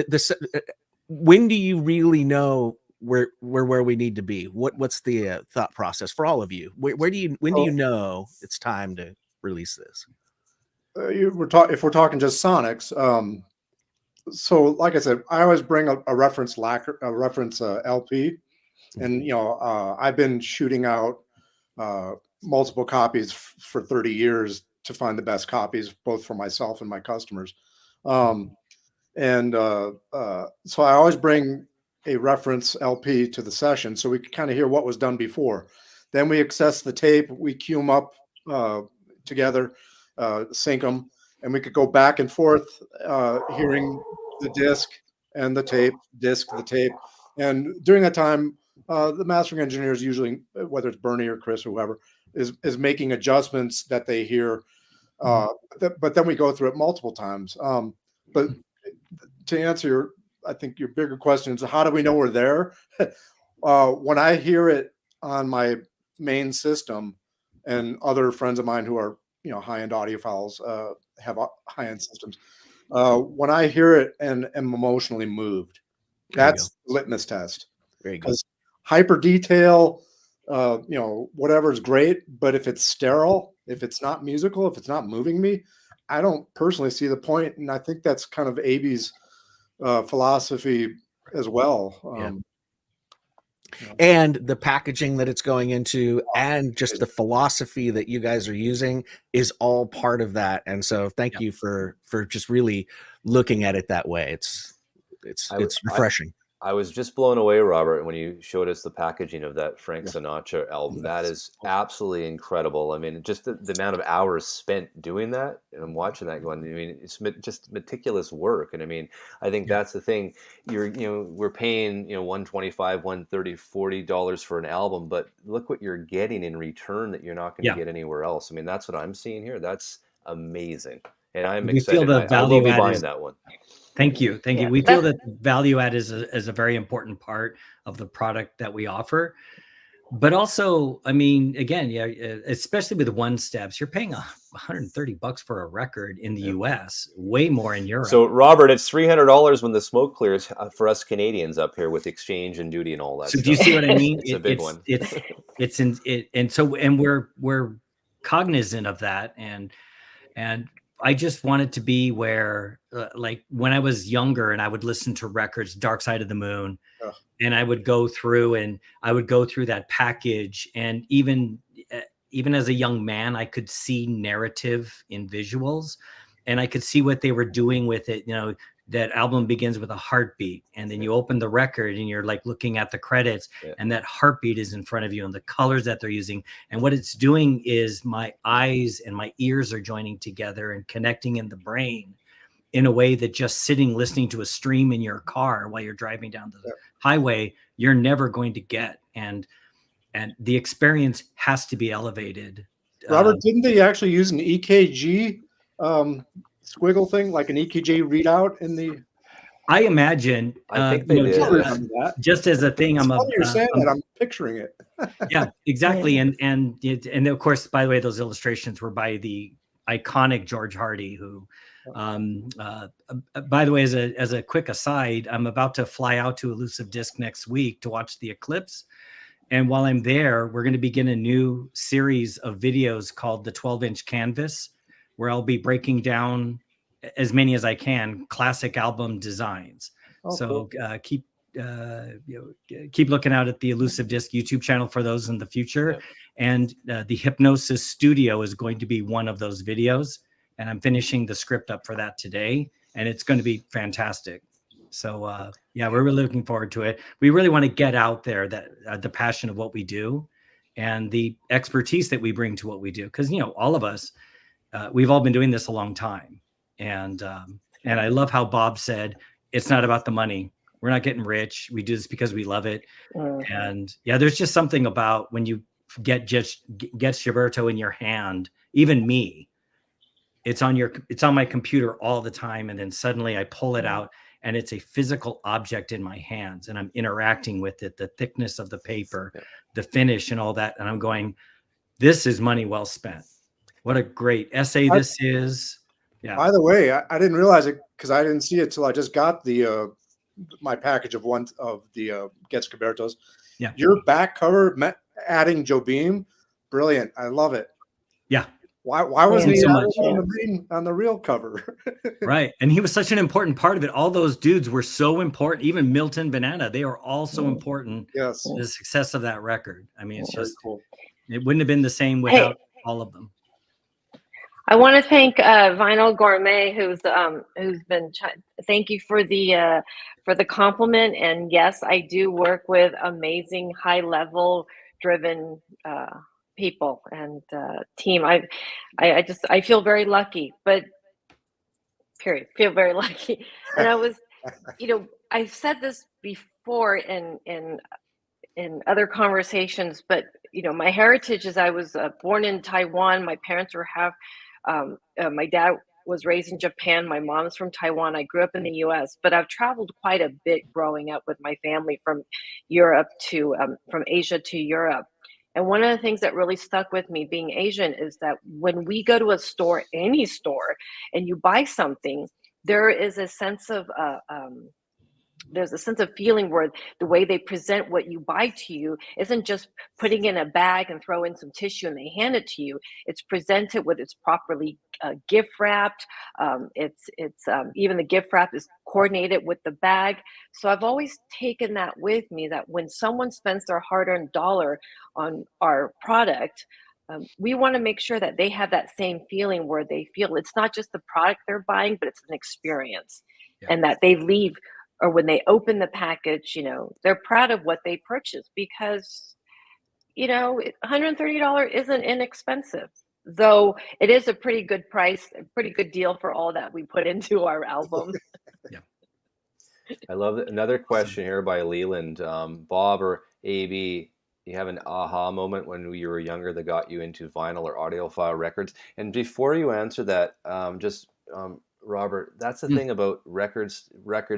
E: when do you really know where we need to be? What's the thought process for all of you? When do you know it's time to release this?
B: If we're talking just Sonics, so like I said, I always bring a reference LP, and I've been shooting out multiple copies for 30 years to find the best copies, both for myself and my customers. So I always bring a reference LP to the session so we can kind of hear what was done before. Then we access the tape, we cue them up together, sync them, and we could go back and forth hearing the disc and the tape, the tape. And during that time, the mastering engineers usually, whether it's Bernie or Chris or whoever, is making adjustments that they hear. But then we go through it multiple times. But to answer I think your bigger question is, how do we know we're there? When I hear it on my main system, and other friends of mine who are high-end audiophiles have high-end systems, when I hear it and am emotionally moved, that's the litmus test. Because hyper detail, whatever is great, but if it's sterile, if it's not musical, if it's not moving me, I don't personally see the point. And I think that's kind of Abey's philosophy as well.
E: And the packaging that it's going into, and just the philosophy that you guys are using is all part of that. And so thank you for just really looking at it that way. It's refreshing.
A: I was just blown away, Robert, when you showed us the packaging of that Frank Sinatra album. That is absolutely incredible. I mean, just the amount of hours spent doing that, and I'm watching that going, I mean, it's just meticulous work. And I mean, I think that's the thing. We're paying, $125, $130, $40 for an album, but look what you're getting in return that you're not going to get anywhere else. I mean, that's what I'm seeing here. That's amazing. And I'm excited. I will be buying that one.
D: Thank you. Thank you. We feel that value add is a very important part of the product that we offer. But also, I mean, again, especially with One-Steps, you're paying $130 for a record in the US, way more in Europe.
A: So, Robert, it's $300 when the smoke clears for us Canadians up here with exchange and duty and all that.
D: So, do you see what I mean?
A: It's a big one.
D: And we're cognizant of that, and I just want it to be where, like when I was younger and I would listen to records, Dark Side of the Moon, and I would go through that package. And even as a young man, I could see narrative in visuals, and I could see what they were doing with it. That album begins with a heartbeat, and then you open the record and you're like looking at the credits, and that heartbeat is in front of you, and the colors that they're using. And what it's doing is my eyes and my ears are joining together and connecting in the brain in a way that just sitting listening to a stream in your car while you're driving down the highway, you're never going to get. And the experience has to be elevated.
B: Robert, didn't they actually use an EKG squiggle thing, like an EKG readout in the?
D: I imagine.
A: I think they did.
D: Just as a thing,
B: you're saying that, I'm picturing it.
D: Yeah, exactly. And of course, by the way, those illustrations were by the iconic George Hardy, who, by the way, as a quick aside, I'm about to fly out to Elusive Disc next week to watch the eclipse. And while I'm there, we're going to begin a new series of videos called the 12-inch Canvas, where I'll be breaking down as many as I can classic album designs. So keep looking out at the Elusive Disc YouTube channel for those in the future. And the Hypnosis Studio is going to be one of those videos. And I'm finishing the script up for that today. And it's going to be fantastic. So yeah, we're really looking forward to it. We really want to get out there that the passion of what we do and the expertise that we bring to what we do. Because, you know, all of us, we've all been doing this a long time. And I love how Bob said, it's not about the money. We're not getting rich. We do this because we love it. And yeah, there's just something about when you get Getz&Gilberto in your hand, even me, it's on my computer all the time. And then suddenly I pull it out and it's a physical object in my hands and I'm interacting with it, the thickness of the paper, the finish and all that. And I'm going, this is money well spent. What a great essay this is. Yeah.
B: By the way, I didn't realize it because I didn't see it till I just got the my package of one of the Getz&Gilbertos.
D: Yeah.
B: Your back cover adding Jobim, brilliant. I love it.
D: Yeah.
B: Why wasn't he
D: so
B: on the real cover?
D: Right. And he was such an important part of it. All those dudes were so important. Even Milton Banana, they are all so important to the success of that record. I mean, it's just
B: cool.
D: It wouldn't have been the same without all of them.
C: I want to thank Vinyl Gourmet, who's been. Thank you for the compliment. And yes, I do work with amazing, high level driven people and team. I feel very lucky. But period, feel very lucky. And I was, you know, I've said this before in other conversations, but you know, my heritage is I was born in Taiwan. My parents were half. My dad was raised in Japan. My mom's from Taiwan. I grew up in the U.S., but I've traveled quite a bit growing up with my family from Europe to from Asia to Europe. And one of the things that really stuck with me being Asian is that when we go to a store, any store, and you buy something, there is a sense of there's a sense of feeling where the way they present what you buy to you isn't just putting in a bag and throw in some tissue and they hand it to you. It's presented with it's properly gift wrapped. It's even the gift wrap is coordinated with the bag. So I've always taken that with me, that when someone spends their hard-earned dollar on our product, we want to make sure that they have that same feeling where they feel it's not just the product they're buying, but it's an experience, and that they leave, or when they open the package, you know, they're proud of what they purchased, because, you know, $130 isn't inexpensive, though it is a pretty good price, a pretty good deal for all that we put into our album.
D: Yeah.
A: I love it. Another question here by Leland. Bob or Abey, you have an aha moment when you were younger that got you into vinyl or audiophile records? And before you answer that, Robert, that's the thing about records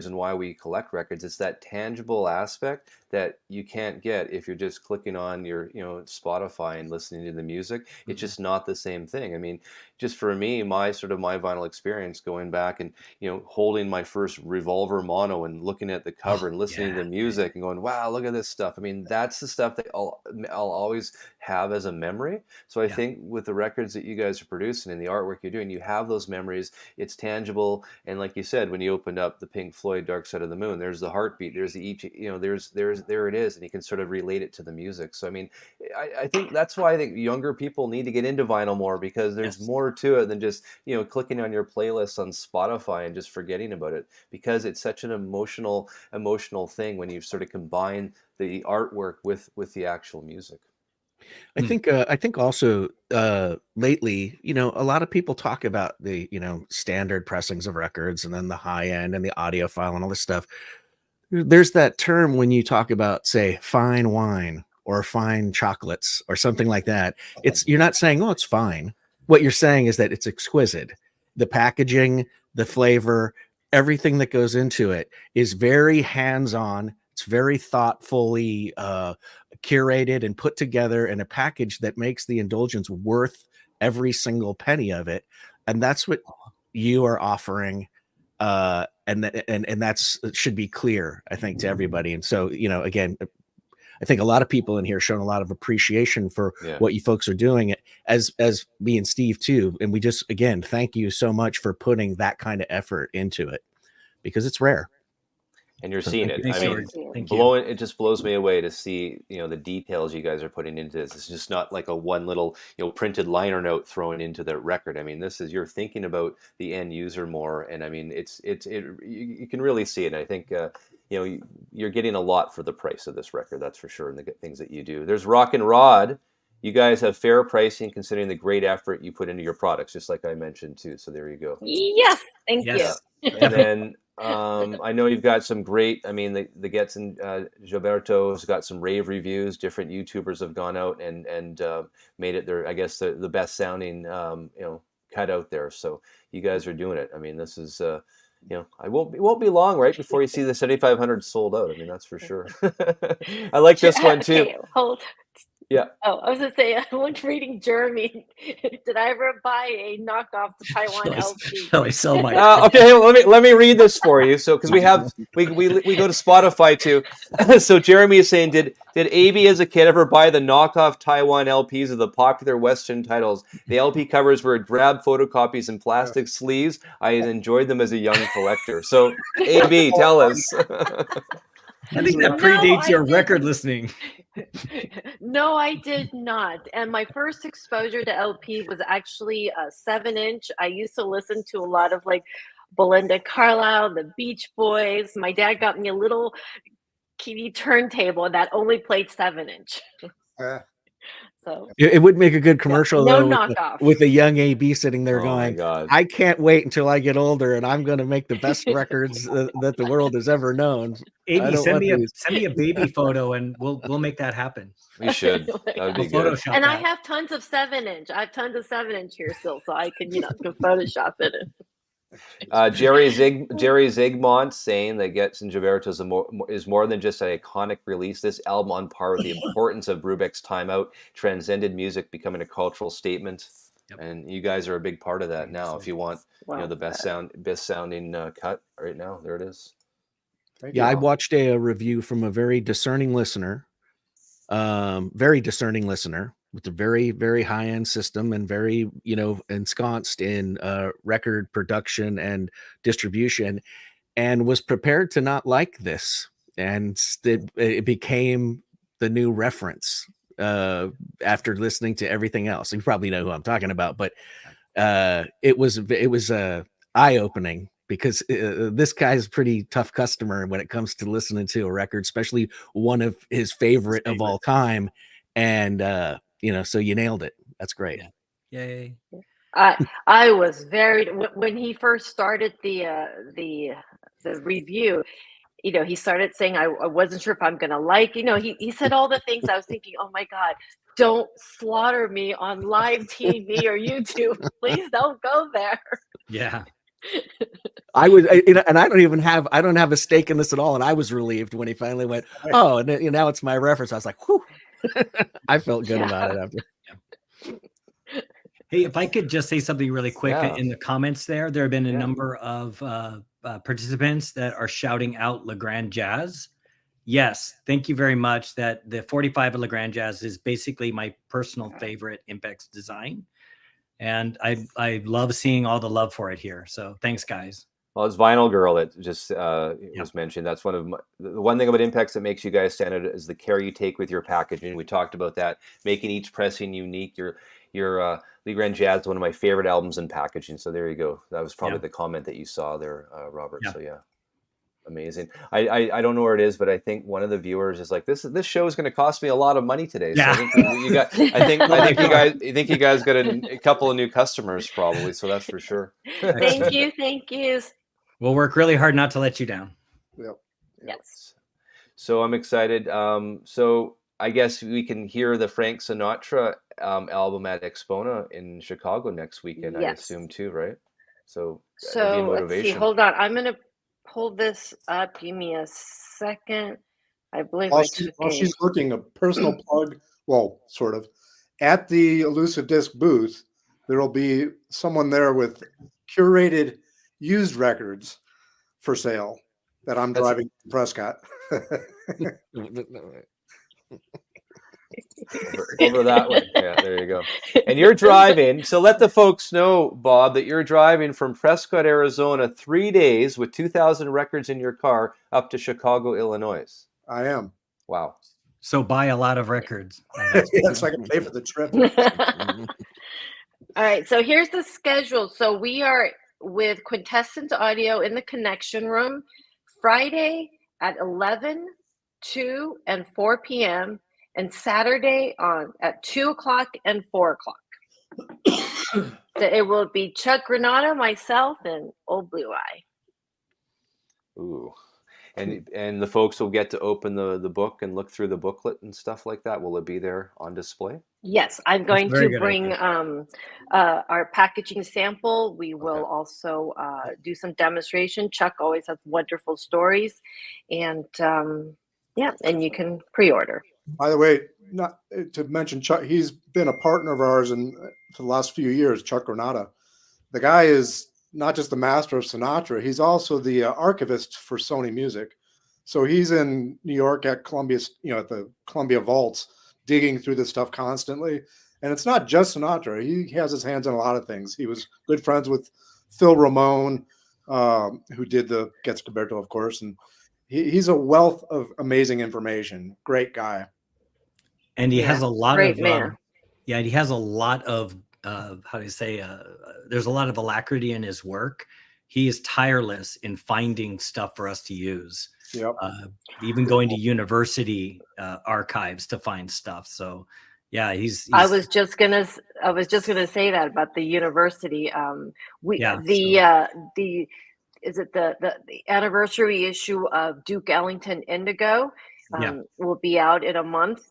A: and why we collect records. It's that tangible aspect that you can't get if you're just clicking on your, you know, Spotify and listening to the music. It's just not the same thing. I mean, just for me, my vinyl experience going back and, you know, holding my first Revolver mono and looking at the cover and listening to the music and going, wow, look at this stuff. I mean, that's the stuff that I'll always have as a memory. So I think with the records that you guys are producing and the artwork you're doing, you have those memories. It's tangible. And like you said, when you opened up the Pink Floyd Dark Side of the Moon, there's the heartbeat, there's the each, you know, there it is, and you can sort of relate it to the music. So I mean, I think that's why I think younger people need to get into vinyl more, because there's more to it than just, you know, clicking on your playlist on Spotify and just forgetting about it, because it's such an emotional thing when you sort of combine the artwork with the actual music.
E: I think also lately, you know, a lot of people talk about the, you know, standard pressings of records and then the high end and the audiophile and all this stuff. There's that term when you talk about, say, fine wine or fine chocolates or something like that. You're not saying, oh, it's fine. What you're saying is that it's exquisite. The packaging, the flavor, everything that goes into it is very hands-on. It's very thoughtfully curated and put together in a package that makes the indulgence worth every single penny of it. And that's what you are offering. And that's should be clear, I think, to everybody. And so, you know, again, I think a lot of people in here shown a lot of appreciation for what you folks are doing, as me and Steve too. And we just, again, thank you so much for putting that kind of effort into it, because it's rare.
A: and you're seeing it.
D: Thanks,
A: I mean,
D: George. Thank you.
A: it just blows me away to see, the details you guys are putting into this. It's just not like a one little, printed liner note thrown into the record. I mean, you're thinking about the end user more, and I mean, you can really see it. And I think, you're getting a lot for the price of this record, that's for sure, and the things that you do. There's Rock and Rod. You guys have fair pricing considering the great effort you put into your products, just like I mentioned too. So there you go.
C: Yes, thank
D: Yes.
C: you.
A: And then I know you've got some great. I mean, the Getz and Gilberto has got some rave reviews. Different YouTubers have gone out and made it their, I guess, the best sounding cut out there. So you guys are doing it. I mean, this is it won't be long, right, before you see the 7,500 sold out. I mean, that's for sure. I like this one too.
C: Okay, hold.
A: Yeah.
C: Oh, I was gonna say, I was reading Jeremy. Did I ever buy a knockoff the Taiwan LP?
D: Shall I sell my?
A: Okay, let me read this for you. So, because we go to Spotify too. So Jeremy is saying, did Abey as a kid ever buy the knockoff Taiwan LPs of the popular Western titles? The LP covers were drab photocopies in plastic sleeves. I enjoyed them as a young collector. So, Abey, tell us.
D: I think that predates your record listening.
C: No, I did not. And my first exposure to LP was actually a 7-inch. I used to listen to a lot of like Belinda Carlisle, the Beach Boys. My dad got me a little kitty turntable that only played 7-inch. So
E: it would make a good commercial
C: no
E: though,
C: knockoff.
E: with a young AB sitting there
A: Oh
E: going,
A: my God.
E: I can't wait until I get older and I'm going to make the best records that the world has ever known.
D: Abey, send me a baby photo and we'll make that happen.
A: We should. That would be
D: We'll
A: good.
D: Photoshop
C: And
D: that.
C: I have tons of 7-inch. I have tons of 7-inch here still, so I can can Photoshop it.
A: Jerry Zygmunt saying that Getz and Gilberto is more than just an iconic release. This album, on par with the importance of Brubeck's Time Out, transcended music, becoming a cultural statement. Yep. And you guys are a big part of that now. If you want, the best sounding cut right now, there it is.
E: I watched a review from a very discerning listener, with a very, very high-end system and very, ensconced in record production and distribution, and was prepared to not like this. And it became the new reference after listening to everything else. You probably know who I'm talking about, but it was eye-opening, because this guy's a pretty tough customer when it comes to listening to a record, especially one of his favorite of all time. And so you nailed it. That's great.
D: Yeah. Yay.
C: I was very, when he first started the review, he started saying, I wasn't sure if I'm gonna like, he said all the things. I was thinking, oh my God, don't slaughter me on live TV or YouTube. Please don't go there.
D: Yeah.
E: I was, and I don't have a stake in this at all. And I was relieved when he finally went, oh, and now it's my reference. I was like, whew. I felt good about it after.
D: Hey, if I could just say something really quick in the comments there have been a number of participants that are shouting out Legrand Jazz. Yes, thank you very much. That the 45 of Legrand Jazz is basically my personal favorite Impex design. And I love seeing all the love for it here. So thanks, guys.
A: Well, it's Vinyl Girl that just was mentioned. That's the one thing about Impex that makes you guys stand out is the care you take with your packaging. We talked about that, making each pressing unique. Your Legrand Jazz is one of my favorite albums in packaging. So there you go. That was probably the comment that you saw there, Robert. So amazing. I don't know where it is, but I think one of the viewers is like, this show is going to cost me a lot of money today. So I think you guys got a couple of new customers probably. So that's for sure.
C: Thank you.
D: We'll work really hard not to let you down.
B: Yep.
C: Yes.
A: So I'm excited. So I guess we can hear the Frank Sinatra album at AXPONA in Chicago next weekend. I assume too, right? So
C: let's see. Hold on. I'm going to pull this up. Give me a second. I believe
B: while she's looking, a personal plug, well, sort of, at the Elusive Disc booth, there will be someone there with curated used records for sale that I'm driving to Prescott.
A: over that way. Yeah, there you go. And you're driving. So let the folks know, Bob, that you're driving from Prescott, Arizona, 3 days with 2,000 records in your car up to Chicago, Illinois.
B: I am.
A: Wow.
D: So buy a lot of records.
B: Yeah, so I can pay for the trip.
C: All right, so here's the schedule. So we are with Quintessence Audio in the Connection Room Friday at 11, 2, and 4 p.m. and Saturday at 2 o'clock and 4 o'clock. So it will be Chuck Granata, myself, and Old Blue Eye.
A: Ooh. And the folks will get to open the book and look through the booklet and stuff like that. Will it be there on display?
C: Yes, I'm going to bring
D: idea.
C: our packaging sample. We will also do some demonstration. Chuck always has wonderful stories, and yeah, and you can pre-order.
B: By the way, not to mention Chuck, he's been a partner of ours for the last few years, Chuck Granata. The guy is not just the master of Sinatra, he's also the archivist for Sony Music. So he's in New York at Columbia, at the Columbia Vaults, digging through this stuff constantly. And it's not just Sinatra. He has his hands on a lot of things. He was good friends with Phil Ramone, who did the Getz&Gilberto, of course. And he's a wealth of amazing information. Great guy.
D: And he has a lot
C: great
D: of,
C: man.
D: He has a lot of, how do you say, there's a lot of alacrity in his work. He is tireless in finding stuff for us to use.
B: Yep.
D: Even going to university archives to find stuff. So yeah, he's
C: I was just gonna say that about the university. Is it the anniversary issue of Duke Ellington Indigo will be out in a month.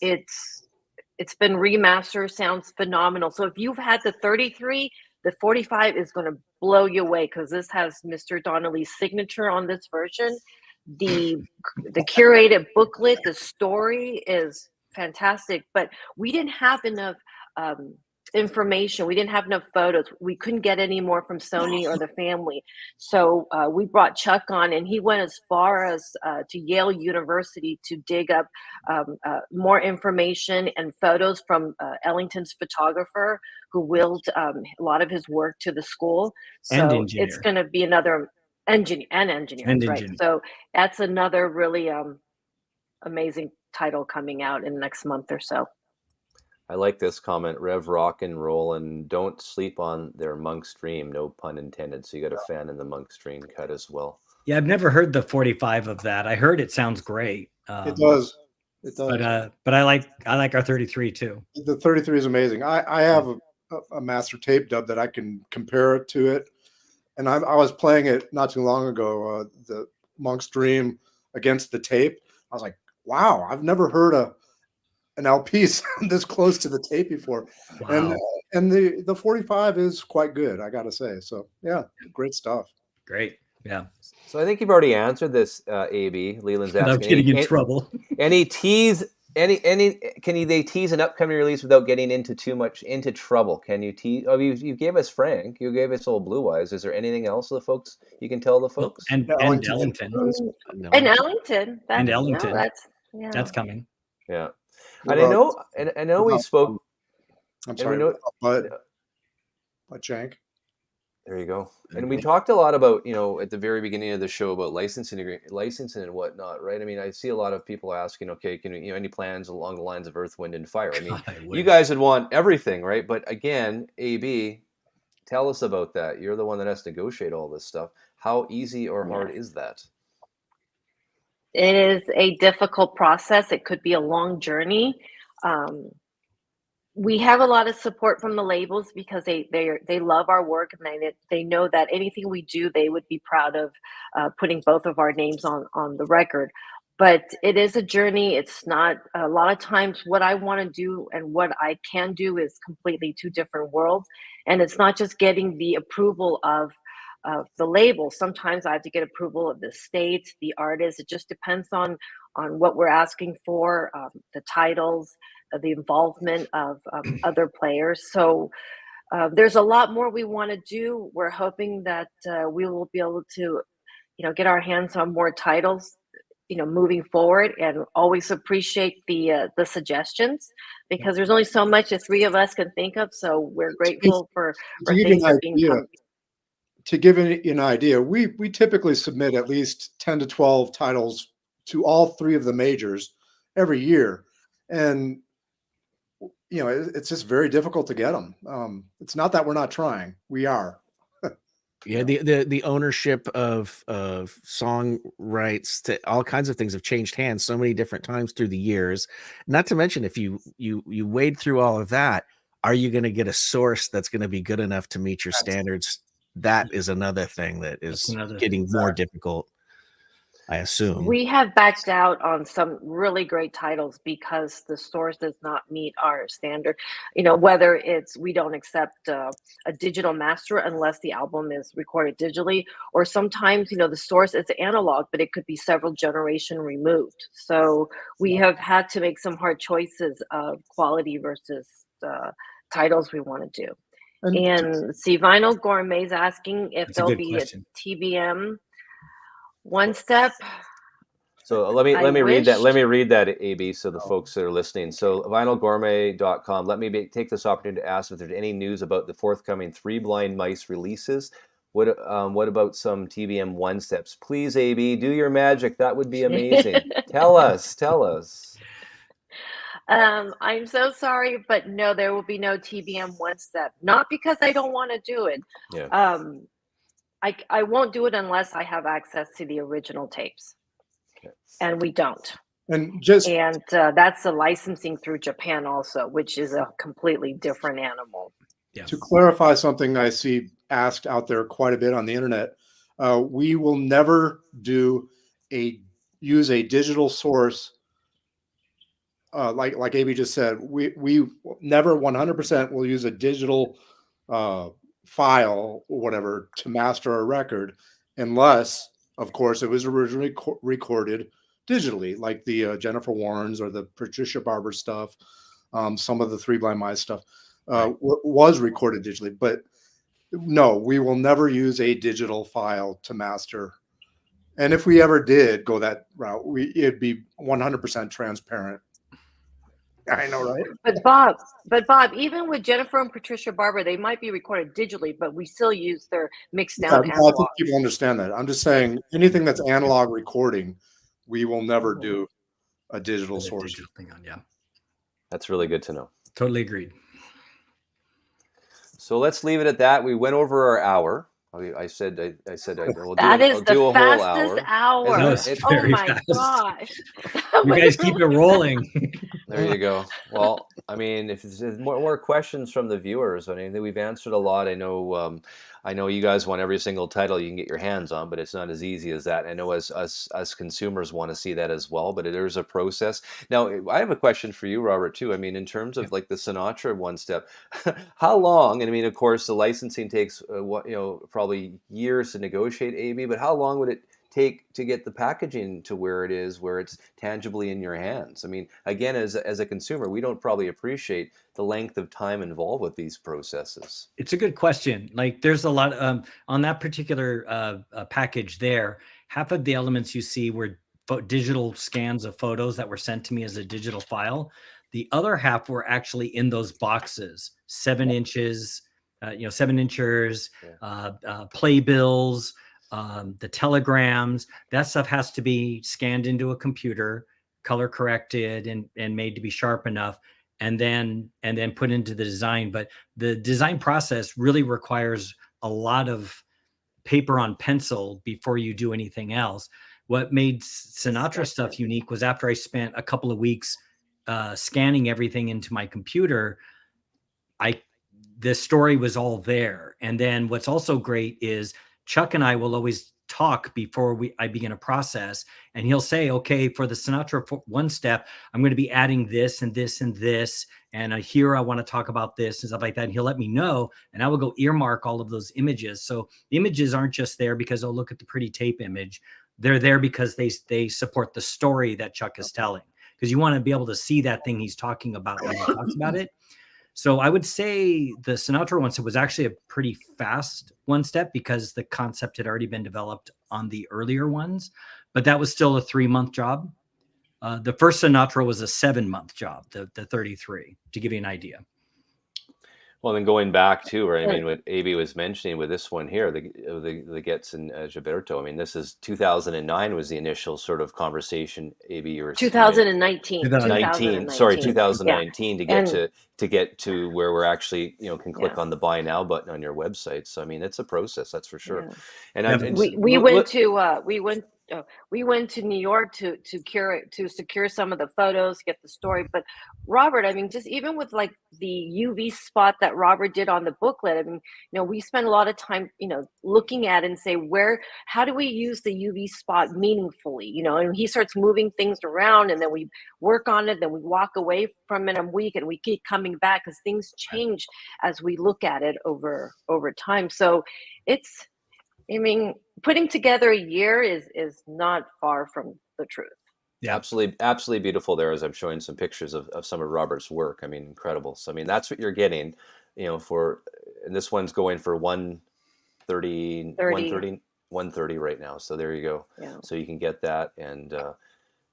C: It's been remastered, sounds phenomenal. So if you've had the 33, the 45 is going to blow you away because this has Mr. Donnelly's signature on this version. The curated booklet, the story is fantastic, but we didn't have enough information. We didn't have enough photos. We couldn't get any more from Sony or the family. So we brought Chuck on, and he went as far as to Yale University to dig up more information and photos from Ellington's photographer who willed a lot of his work to the school. So it's going to be another engineer. Right? So that's another really amazing title coming out in the next month or so.
A: I like this comment, Rev Rock and Roll, and don't sleep on their Monk's Dream, no pun intended. So you got a fan in the Monk's Dream cut as well.
D: Yeah, I've never heard the 45 of that. I heard it sounds great.
B: It does.
D: But I like our 33 too.
B: The 33 is amazing. I have a master tape dub that I can compare it to it. And I was playing it not too long ago, the Monk's Dream against the tape. I was like, wow, I've never heard an LP sound this close to the tape before. Wow. And the 45 is quite good, I gotta say. So yeah, great stuff.
D: Great. Yeah.
A: So I think you've already answered this, Abey. Leland's asking.
D: Without getting in trouble.
A: They tease an upcoming release without getting into too much into trouble? Can you tease? Oh, you gave us Frank. You gave us Old Blue Eyes. Is there anything else the folks you can tell the folks?
D: And Ellington.
C: And Ellington.
D: That's coming.
A: Yeah. And I know we spoke.
B: I'm sorry, but Shank.
A: There you go. And we talked a lot about, at the very beginning of the show about licensing and whatnot, right? I mean, I see a lot of people asking, okay, can we, any plans along the lines of Earth, Wind, and Fire? I mean, you guys would want everything, right? But again, AB, tell us about that. You're the one that has to negotiate all this stuff. How easy or hard is that?
C: It is a difficult process. It could be a long journey. We have a lot of support from the labels because they love our work, and they know that anything we do, they would be proud of putting both of our names on the record. But it is a journey. It's not a lot of times what I want to do and what I can do is completely two different worlds. And it's not just getting the approval of the label. Sometimes I have to get approval of the state, the artist. It just depends on what we're asking for, the titles, the involvement of other players. So there's a lot more we want to do. We're hoping that we will be able to, get our hands on more titles. moving forward, and always appreciate the suggestions, because there's only so much the three of us can think of. So we're grateful for
B: To give you
C: things
B: an
C: that being
B: idea,
C: come.
B: to give you an idea, we typically submit at least 10 to 12 titles to all three of the majors every year, and it's just very difficult to get them. It's not that we're not trying; we are.
E: Yeah, the ownership of song rights to all kinds of things have changed hands so many different times through the years. Not to mention, if you wade through all of that, are you going to get a source that's going to be good enough to meet your standards? That is another thing that is getting more difficult, I assume.
C: We have backed out on some really great titles because the source does not meet our standard. Whether it's we don't accept a digital master unless the album is recorded digitally, or sometimes, the source is analog, but it could be several generations removed. So we have had to make some hard choices of quality versus titles we want to do. And see, Vinyl Gourmet's asking if there'll be
D: question.
C: a TBM One-Step.
A: So let me read that. Let me read that, AB, so the folks that are listening. So vinylgourmet.com. Let me take this opportunity to ask if there's any news about the forthcoming Three Blind Mice releases. What about some TBM One-Steps? Please, AB, do your magic. That would be amazing. Tell us.
C: I'm so sorry, but no, there will be no TBM One-Step. Not because I don't want to do it.
A: Yeah.
C: I won't do it unless I have access to the original tapes.
A: Okay.
C: And we don't.
B: And
C: that's the licensing through Japan also, which is a completely different animal.
D: Yeah.
B: To clarify something I see asked out there quite a bit on the internet, we will never use a digital source. Like Abey just said, we never 100% will use a digital file or whatever to master a record, unless, of course, it was originally recorded digitally, like the Jennifer Warnes or the Patricia Barber stuff. Some of the Three Blind Mice stuff was recorded digitally, but no, we will never use a digital file to master. And if we ever did go that route, it'd be 100% transparent. I know, right?
C: But Bob, even with Jennifer and Patricia Barber, they might be recorded digitally, but we still use their mixed down analog.
B: I think people understand that. I'm just saying anything that's analog recording, we will never do a digital source.
D: Digital thing on, yeah.
A: That's really good to know.
D: Totally agreed.
A: So let's leave it at that. We went over our hour. I said I'll
C: That
A: do
C: is the fastest hour. Oh my gosh!
D: You guys keep it rolling.
A: There you go. Well, I mean, if there's more questions from the viewers, I mean, we've answered a lot. I know you guys want every single title you can get your hands on, but it's not as easy as that. I know as consumers want to see that as well, but there's a process. Now, I have a question for you, Robert, too. I mean, in terms of like the Sinatra One-Step, how long? And I mean, of course, the licensing takes probably years to negotiate, AB, but how long would it take to get the packaging to where it is, where it's tangibly in your hands? I mean, again, as a consumer, we don't probably appreciate the length of time involved with these processes.
D: It's a good question. Like, there's a lot on that particular package there. Half of the elements you see were digital scans of photos that were sent to me as a digital file. The other half were actually in those boxes, 7 inches, 7 inchers, playbills, the telegrams. That stuff has to be scanned into a computer, color corrected, and made to be sharp enough, and then put into the design. But the design process really requires a lot of paper on pencil before you do anything else. What made Sinatra stuff unique was after I spent a couple of weeks scanning everything into my computer, the story was all there. And then what's also great is Chuck and I will always talk before I begin a process, and he'll say, okay, for the Sinatra One-Step, I'm going to be adding this and this and this, and here I want to talk about this and stuff like that. And he'll let me know, and I will go earmark all of those images. So the images aren't just there because, oh, look at the pretty tape image. They're there because they support the story that Chuck is telling, because you want to be able to see that thing he's talking about when he talks about it. So I would say the Sinatra One-Step was actually a pretty fast one-step because the concept had already been developed on the earlier ones, but that was still a 3-month job. The first Sinatra was a 7-month job, the 33, to give you an idea.
A: Well, then going back to, right, I mean, what Abey was mentioning with this one here, the Getz and Gilberto, I mean, this is 2009 was the initial sort of conversation, Abey, you were
C: 2019.
A: 2019
C: Yeah.
A: to get to where we're actually, you know, can click on the buy now button on your website. So I mean, it's a process, that's for sure.
C: Yeah.
A: And
C: we went to New York to secure some of the photos, get the story. But Robert, I mean, just even with like the UV spot that Robert did on the booklet, I mean, you know, we spend a lot of time, you know, looking at it and say, how do we use the UV spot meaningfully? You know, and he starts moving things around, and then we work on it, then we walk away from it a week, and we keep coming back because things change as we look at it over time. So it's, I mean, putting together a year is not far from the truth.
A: Yeah, absolutely beautiful there, as I'm showing some pictures of some of Robert's work. I mean, incredible. So I mean, that's what you're getting, you know, and this one's going for 130 right now. So there you go.
C: Yeah.
A: So you can get that, and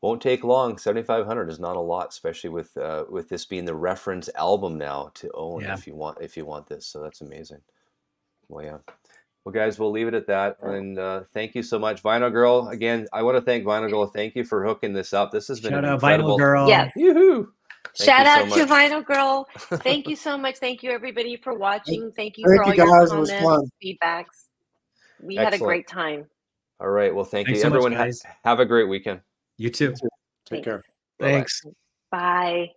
A: won't take long. 7,500 is not a lot, especially with this being the reference album now to own if you want this. So that's amazing. Well, yeah. Well, guys, we'll leave it at that. And thank you so much. Vinyl Girl, again, I want to thank Vinyl Girl. Thank you for hooking this up. This has been an incredible...
D: Vinyl Girl.
C: Yes.
A: Yoo-hoo!
C: Shout out to Vinyl Girl. Thank you so much. Thank you, everybody, for watching. Thank you for all your comments, feedbacks. We had a great time.
A: All right. Well, thank you.
D: So
A: everyone,
D: much, guys.
A: Have a great weekend.
D: You too.
B: Take care.
E: Thanks.
C: Bye.